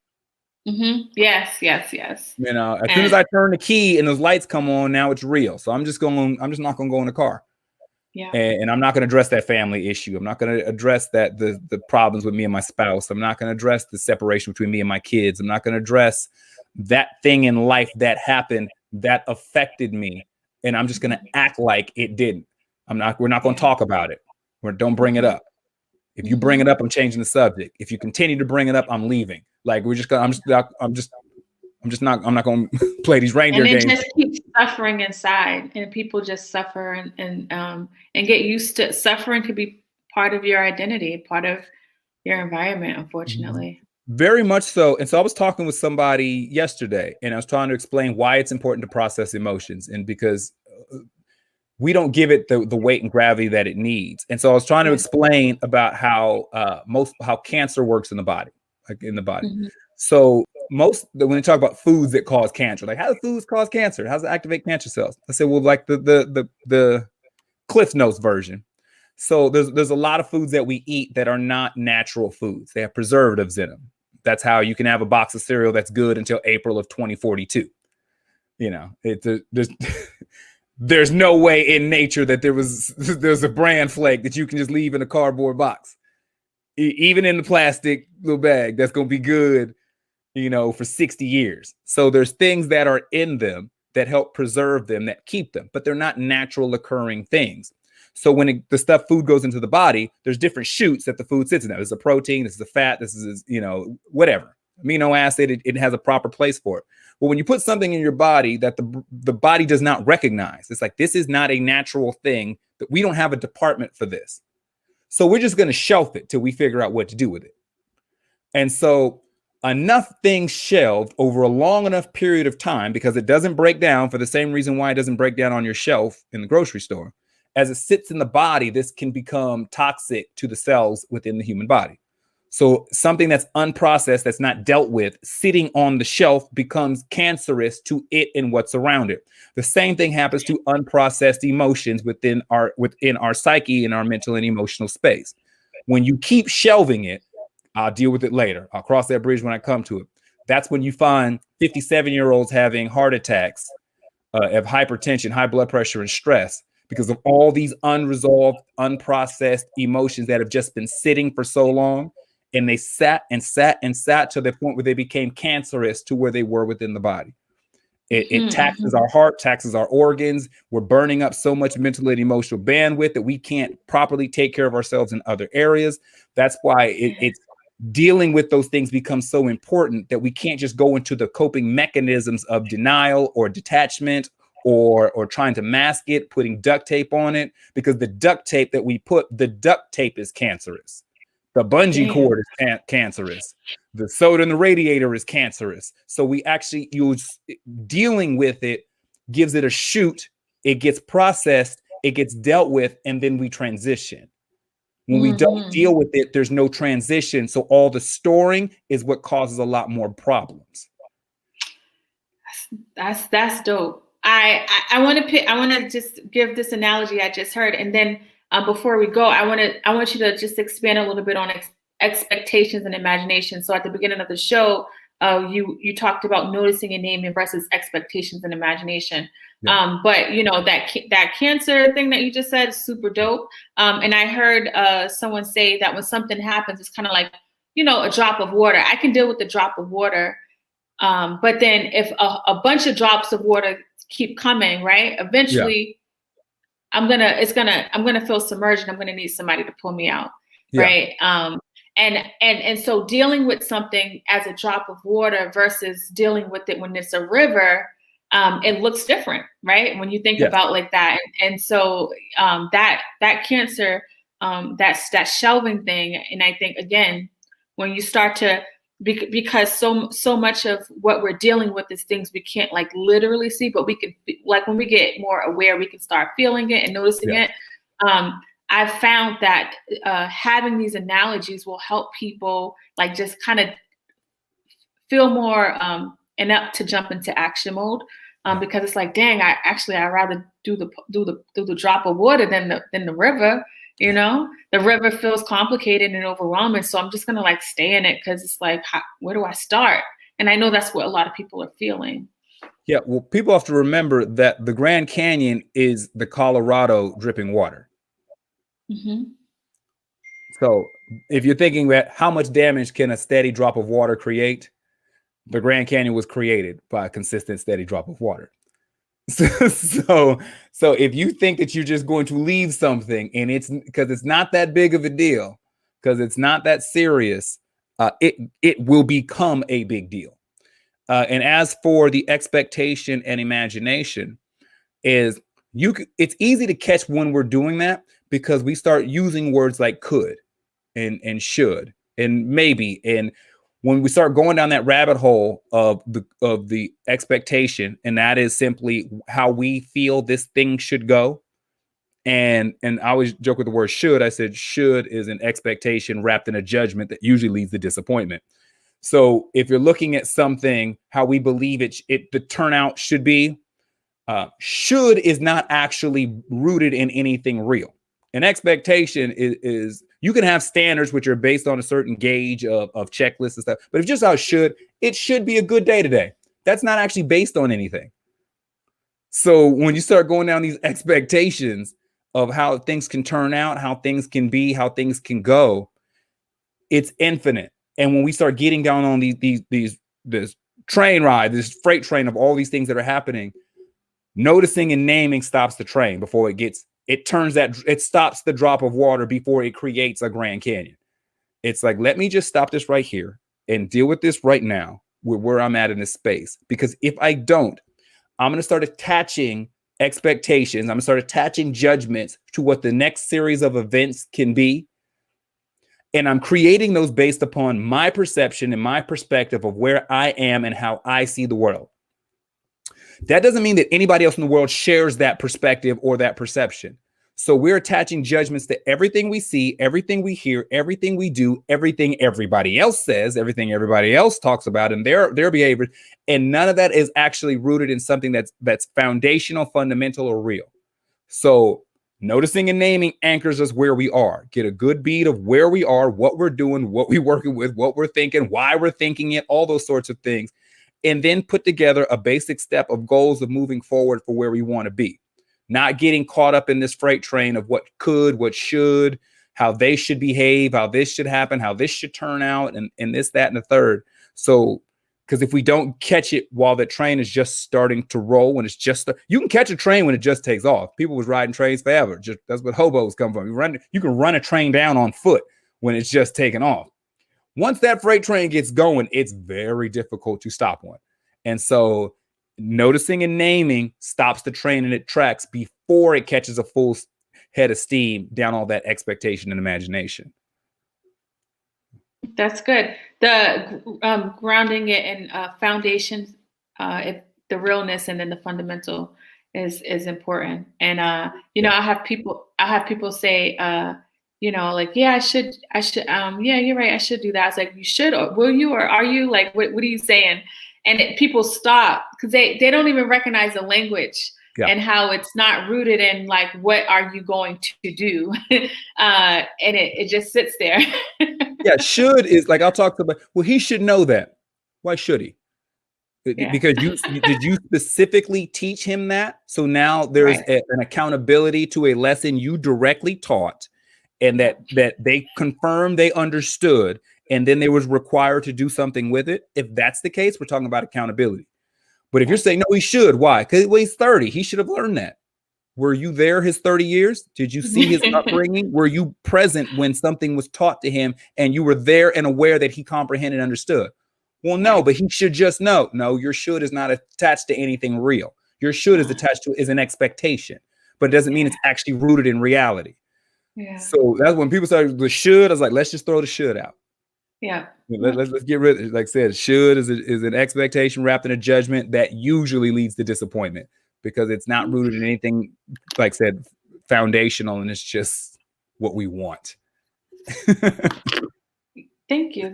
Yes. As soon as I turn the key and those lights come on, now it's real. So I'm just not gonna go in the car. Yeah. And I'm not going to address that family issue. I'm not going to address that the problems with me and my spouse. I'm not going to address the separation between me and my kids. I'm not going to address that thing in life that happened that affected me. And I'm just going to act like it didn't. We're not going to talk about it. Don't bring it up. If you bring it up, I'm changing the subject. If you continue to bring it up, I'm leaving. Like I'm not going to play these reindeer games. And it just keeps suffering inside, and people just suffer and get used to suffering. Could be part of your identity, part of your environment, unfortunately. Very much so. And so I was talking with somebody yesterday, and I was trying to explain why it's important to process emotions, and because we don't give it the weight and gravity that it needs. And so I was trying to explain about how cancer works in the body, So when we talk about foods that cause cancer, like how do foods cause cancer? How does it activate cancer cells? I said, well, like the Cliff Notes version. So there's a lot of foods that we eat that are not natural foods. They have preservatives in them. That's how you can have a box of cereal that's good until April of 2042. There's no way in nature that there's a bran flake that you can just leave in a cardboard box, even in the plastic little bag, that's going to be good, for 60 years. So there's things that are in them that help preserve them, that keep them, but they're not natural occurring things. So when the food goes into the body, there's different chutes that the food sits in. There's a protein, this is a fat, this is, whatever amino acid, it has a proper place for it. But when you put something in your body that the body does not recognize, it's like, this is not a natural thing, that we don't have a department for this. So we're just going to shelf it till we figure out what to do with it. And so enough things shelved over a long enough period of time, because it doesn't break down for the same reason why it doesn't break down on your shelf in the grocery store. As it sits in the body, this can become toxic to the cells within the human body. So something that's unprocessed, that's not dealt with, sitting on the shelf becomes cancerous to it and what's around it. The same thing happens to unprocessed emotions within our psyche, in our mental and emotional space. When you keep shelving it, I'll deal with it later, I'll cross that bridge when I come to it. That's when you find 57-year-olds having heart attacks, of hypertension, high blood pressure, and stress, because of all these unresolved, unprocessed emotions that have just been sitting for so long. And they sat to the point where they became cancerous to where they were within the body. It taxes our heart, taxes our organs. We're burning up so much mental and emotional bandwidth that we can't properly take care of ourselves in other areas. That's why it's dealing with those things becomes so important, that we can't just go into the coping mechanisms of denial or detachment or trying to mask it, putting duct tape on it, because the duct tape that we put, the duct tape is cancerous. The bungee cord is cancerous. The soda in the radiator is cancerous. So we actually use dealing with it, gives it a shoot, it gets processed, it gets dealt with, and then we transition. When we don't deal with it, there's no transition. So all the storing is what causes a lot more problems. That's dope. I want to just give this analogy I just heard, and then before we go, I want you to just expand a little bit on expectations and imagination. So at the beginning of the show, you talked about noticing and naming versus expectations and imagination. Yeah. But you know, that cancer thing that you just said is super dope. And I heard someone say that when something happens, it's kind of like, you know, a drop of water. I can deal with the drop of water. But then if a bunch of drops of water keep coming, right, eventually I'm gonna feel submerged, and I'm gonna need somebody to pull me out. Yeah. Right. And so dealing with something as a drop of water versus dealing with it when it's a river, it looks different, right? When you think about like that. And so that cancer, that shelving thing. And I think, again, when you start to, because so much of what we're dealing with is things we can't like literally see, but we can, like, when we get more aware, we can start feeling it and noticing it. I've found that having these analogies will help people like just kind of feel more enough to jump into action mode, because it's like, dang, I'd rather do the drop of water than the river. You know, the river feels complicated and overwhelming, so I'm just gonna like stay in it because it's like, where do I start? And I know that's what a lot of people are feeling. Yeah, well, people have to remember that the Grand Canyon is the Colorado dripping water. Mm-hmm. So if you're thinking that how much damage can a steady drop of water create, the Grand Canyon was created by a consistent, steady drop of water. So if you think that you're just going to leave something and it's because it's not that big of a deal, because it's not that serious, it will become a big deal. And as for the expectation and imagination, it's easy to catch when we're doing that, because we start using words like could and should and maybe. And when we start going down that rabbit hole of the expectation, and that is simply how we feel this thing should go. And I always joke with the word should. I said should is an expectation wrapped in a judgment that usually leads to disappointment. So if you're looking at something, how we believe the turnout should be, should is not actually rooted in anything real. An expectation is you can have standards which are based on a certain gauge of checklists and stuff, but if just how it should be a good day today. That's not actually based on anything. So when you start going down these expectations of how things can turn out, how things can be, how things can go, it's infinite. And when we start getting down on this train ride, this freight train of all these things that are happening, noticing and naming stops the train before it stops the drop of water before it creates a Grand Canyon. It's like, let me just stop this right here and deal with this right now with where I'm at in this space. Because if I don't, I'm going to start attaching expectations. I'm going to start attaching judgments to what the next series of events can be. And I'm creating those based upon my perception and my perspective of where I am and how I see the world. That doesn't mean that anybody else in the world shares that perspective or that perception. So we're attaching judgments to everything we see, everything we hear, everything we do, everything everybody else says, everything everybody else talks about and their behaviors. And none of that is actually rooted in something that's foundational, fundamental, or real. So noticing and naming anchors us where we are. Get a good beat of where we are, what we're doing, what we're working with, what we're thinking, why we're thinking it, all those sorts of things. And then put together a basic step of goals of moving forward for where we want to be. Not getting caught up in this freight train of what could, what should, how they should behave, how this should happen, how this should turn out, and this, that, and the third. So Because if we don't catch it while the train is just starting to roll, when it's just, you can catch a train when it just takes off. People was riding trains forever. That's what hobos come from. You can run a train down on foot when it's just taking off. Once that freight train gets going, it's very difficult to stop one. And so noticing and naming stops the train in its tracks before it catches a full head of steam down all that expectation and imagination. That's good. The grounding it in foundation, if the realness and then the fundamental is important. And you know, I have people say, you know, like, yeah, I should, yeah, you're right, I should do that. I was like, you should, or will you, or are you? Like, what are you saying? And people stop because they don't even recognize the language and how it's not rooted in like, what are you going to do? And it just sits there. Yeah, should is like, I'll talk to them. Well, he should know that. Why should he? Yeah. Because did you specifically teach him that? So now there's an accountability to a lesson you directly taught, and that they confirmed they understood, and then they was required to do something with it. If that's the case, we're talking about accountability. But if you're saying, no, he should, why? Because he's 30. He should have learned that. Were you there his 30 years? Did you see his upbringing? Were you present when something was taught to him and you were there and aware that he comprehended and understood? Well, no, but he should just know. No, your should is not attached to anything real. Your should is attached to is an expectation, but it doesn't mean it's actually rooted in reality. Yeah. So that's when people started the should. I was like, let's just throw the should out. Yeah. Let's get rid of it. Like I said, should is an expectation wrapped in a judgment that usually leads to disappointment because it's not rooted in anything, like I said, foundational, and it's just what we want. Thank you.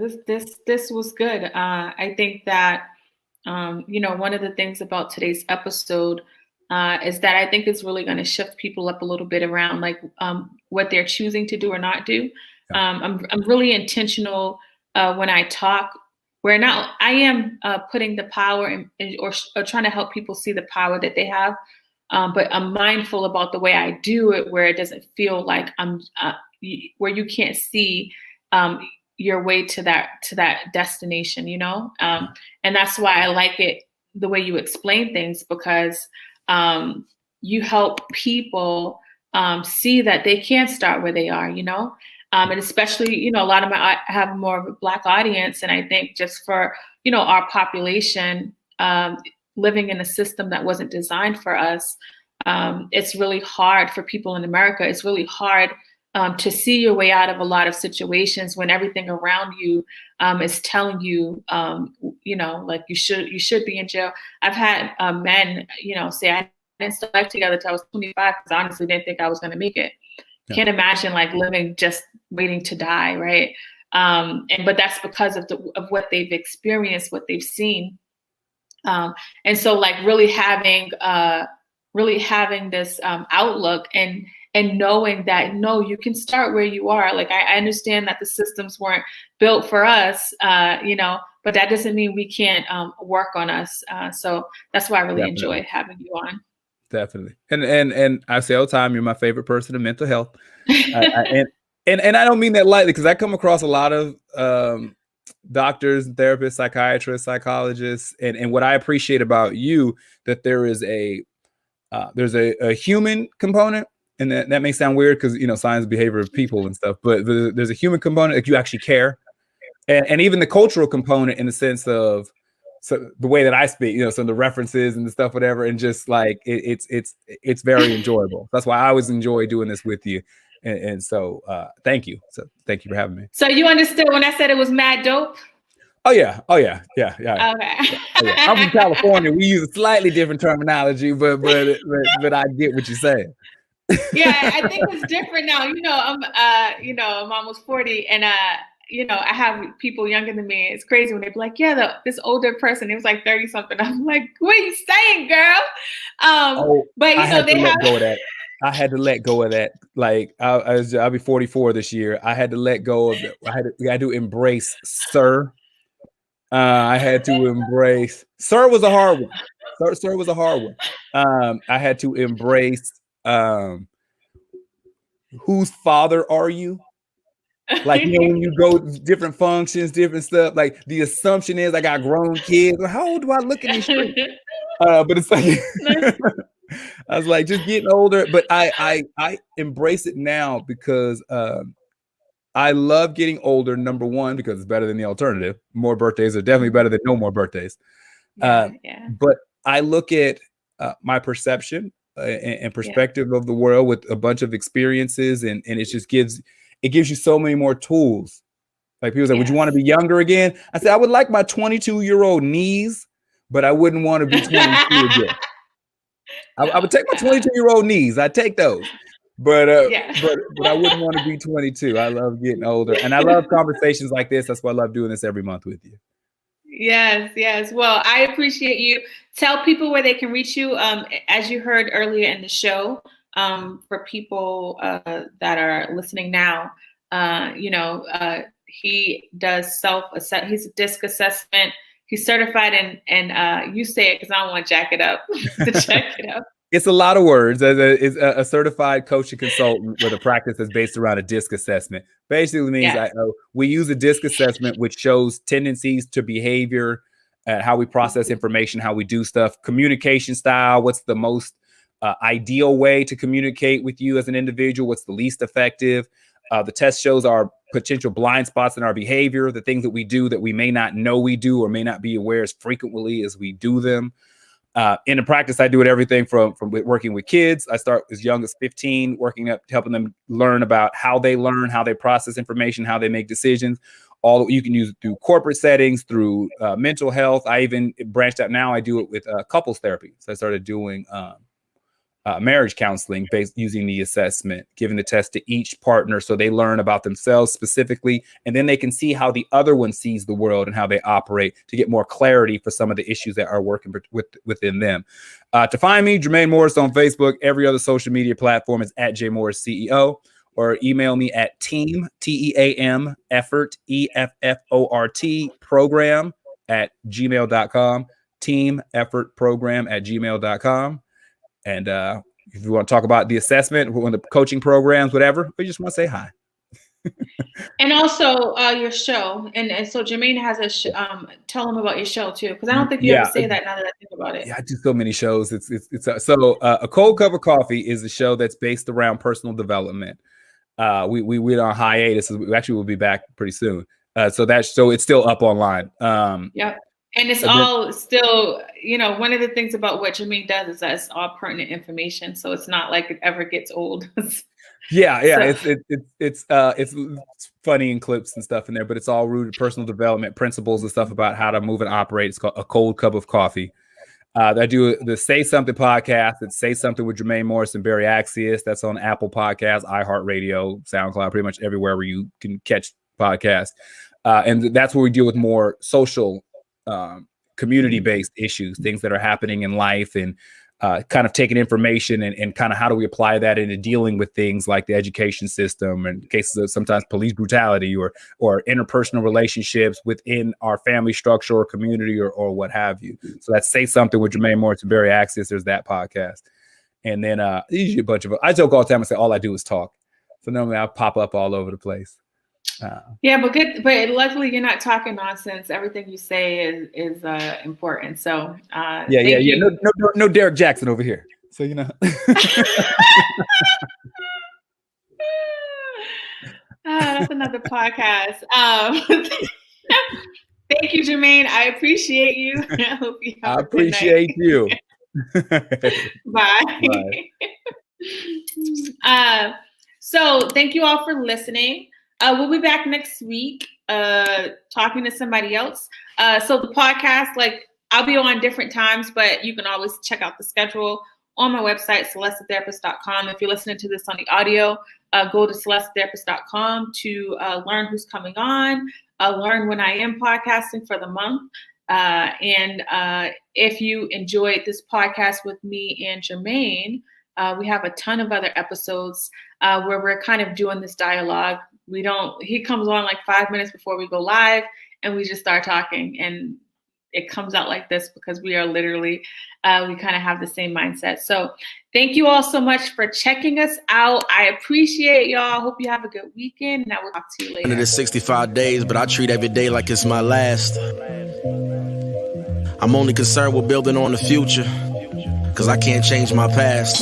This was good. I think that you know, one of the things about today's episode is that I think it's really going to shift people up a little bit around like what they're choosing to do or not do. I'm really intentional when I talk. Where now I am putting the power in, or trying to help people see the power that they have, but I'm mindful about the way I do it, where it doesn't feel like I'm where you can't see your way to that destination, you know? And that's why I like it the way you explain things, because you help people see that they can start where they are, you know? And especially, you know, a lot of I have more of a Black audience. And I think just for, you know, our population living in a system that wasn't designed for us, it's really hard for people in America. It's really hard to see your way out of a lot of situations when everything around you is telling you, you know, like you should be in jail. I've had men, you know, say I didn't start life together until I was 25 because I honestly didn't think I was going to make it. Yeah. Can't imagine like living just waiting to die, right? But that's because of what they've experienced, what they've seen, and so like really having this outlook and knowing that no, you can start where you are. Like I understand that the systems weren't built for us, you know, but that doesn't mean we can't work on us. So that's why I really enjoy having you on. Definitely. And I say all the time, you're my favorite person in mental health. And I don't mean that lightly, because I come across a lot of doctors, therapists, psychiatrists, psychologists. And what I appreciate about you, that there is there's a human component. And that may sound weird because, you know, science and behavior of people and stuff, but there's a human component, like you actually care. And even the cultural component in the sense of, so the way that I speak, you know, some of the references and the stuff, whatever, and just like it's very enjoyable. That's why I always enjoy doing this with you, and so thank you. So thank you for having me. So you understood when I said it was mad dope? Oh yeah. Okay. I'm from California. We use a slightly different terminology, but I get what you're saying. Yeah, I think it's different now. You know, I'm almost 40, and you know, I have people younger than me. It's crazy when they be like, yeah, this older person, it was like 30 something. I'm like, what are you saying, girl? But you know, they have go of that. I had to let go of that. Like I'll be 44 this year. I had to let go of it. I had to embrace sir. I had to embrace sir was a hard one. Sir was a hard one. I had to embrace whose father are you? Like, when you go to different functions, different stuff, like the assumption is I got grown kids. How old do I look in these streets? But it's like, I was like, just getting older, but I embrace it now because I love getting older. Number one, because it's better than the alternative. More birthdays are definitely better than no more birthdays. Yeah. But I look at my perception and perspective of the world with a bunch of experiences, and it just gives you so many more tools. Like people say, would you want to be younger again? I said, I would like my 22-year-old knees, but I wouldn't want to be 22 again. I would take my 22-year-old knees. I'd take those. But I wouldn't want to be 22. I love getting older. And I love conversations like this. That's why I love doing this every month with you. Yes. Well, I appreciate you. Tell people where they can reach you. As you heard earlier in the show, for people that are listening now, he does self-assess. He's a DISC assessment. He's certified in you say it because I don't want to jack it up. To check it up. It's a lot of words. It's a certified coach and consultant with a practice that's based around a DISC assessment. Basically means we use a DISC assessment, which shows tendencies to behavior, how we process information, how we do stuff, communication style, what's the most ideal way to communicate with you as an individual, what's the least effective. The test shows our potential blind spots in our behavior, the things that we do that we may not know we do or may not be aware as frequently as we do them. In the practice, I do it everything from working with kids. I start as young as 15, working up, helping them learn about how they learn, how they process information, how they make decisions. All you can use it through corporate settings, through mental health. I even branched out now. I do it with couples therapy. So I started doing marriage counseling based using the assessment, giving the test to each partner so they learn about themselves specifically, and then they can see how the other one sees the world and how they operate to get more clarity for some of the issues that are working within them. To find me, Jermaine Morris on Facebook. Every other social media platform is at JMorrisCEO, or email me at T.E.A.M, effort, EFFORT program at gmail.com, team effort program at gmail.com. And if you want to talk about the assessment, one of the coaching programs, whatever, we just want to say hi. And also your show. And so Jermaine has a tell them about your show too, because I don't think you ever say that now that I think about it. Yeah, I do so many shows. A Cold Cup of Coffee is a show that's based around personal development. We went on hiatus. We actually will be back pretty soon. So it's still up online. Yep. And it's all still, one of the things about what Jermaine does is that it's all pertinent information. So it's not like it ever gets old. Yeah. So. It's funny in clips and stuff in there, but it's all rooted personal development principles and stuff about how to move and operate. It's called A Cold Cup of Coffee. I do the Say Something podcast. It's Say Something with Jermaine Morris and Barry Axius. That's on Apple Podcasts, iHeartRadio, SoundCloud, pretty much everywhere where you can catch podcasts. And that's where we deal with more social community-based issues, things that are happening in life, and kind of taking information and kind of how do we apply that into dealing with things like the education system and cases of sometimes police brutality or interpersonal relationships within our family structure or community or what have you. So that's Say Something with Jermaine Morris and Barry Axius. There's that podcast. And then usually a bunch of, I joke all the time and say, all I do is talk. So normally I'll pop up all over the place. But luckily you're not talking nonsense. Everything you say is important. So no Derek Jackson over here. So that's another podcast. Thank you, Jermaine. I appreciate you. I hope you have I appreciate you. Bye. So thank you all for listening. We'll be back next week talking to somebody else. So the podcast, I'll be on different times, but you can always check out the schedule on my website, CelesteTheTherapist.com. If you're listening to this on the audio, go to CelesteTheTherapist.com to learn who's coming on, learn when I am podcasting for the month. And if you enjoyed this podcast with me and Jermaine, we have a ton of other episodes where we're kind of doing this dialogue. He comes on 5 minutes before we go live and we just start talking, and it comes out like this because we are literally, we kind of have the same mindset. So thank you all so much for checking us out. I appreciate y'all. Hope you have a good weekend, and I will talk to you later. It is 65 days, but I treat every day like it's my last. I'm only concerned with building on the future, cause I can't change my past.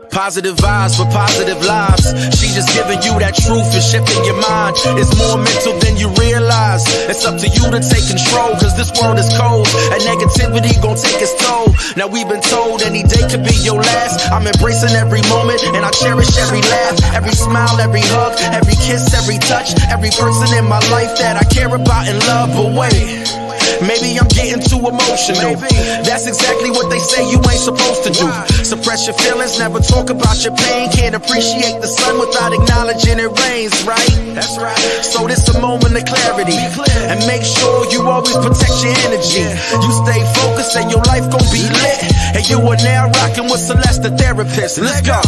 Positive vibes for positive lives. She just giving you that truth and shifting your mind. It's more mental than you realize. It's up to you to take control, cause this world is cold and negativity gon' take its toll. Now we've been told any day could be your last. I'm embracing every moment and I cherish every laugh, every smile, every hug, every kiss, every touch, every person in my life that I care about and love. But wait, maybe I'm getting too emotional. That's exactly what they say you ain't supposed to do. Suppress your feelings, never talk about your pain. Can't appreciate the sun without acknowledging it rains, right? That's right. So this a moment of clarity, and make sure you always protect your energy. You stay focused and your life gon' be lit. And you are now rocking with Celeste the Therapist. Let's go.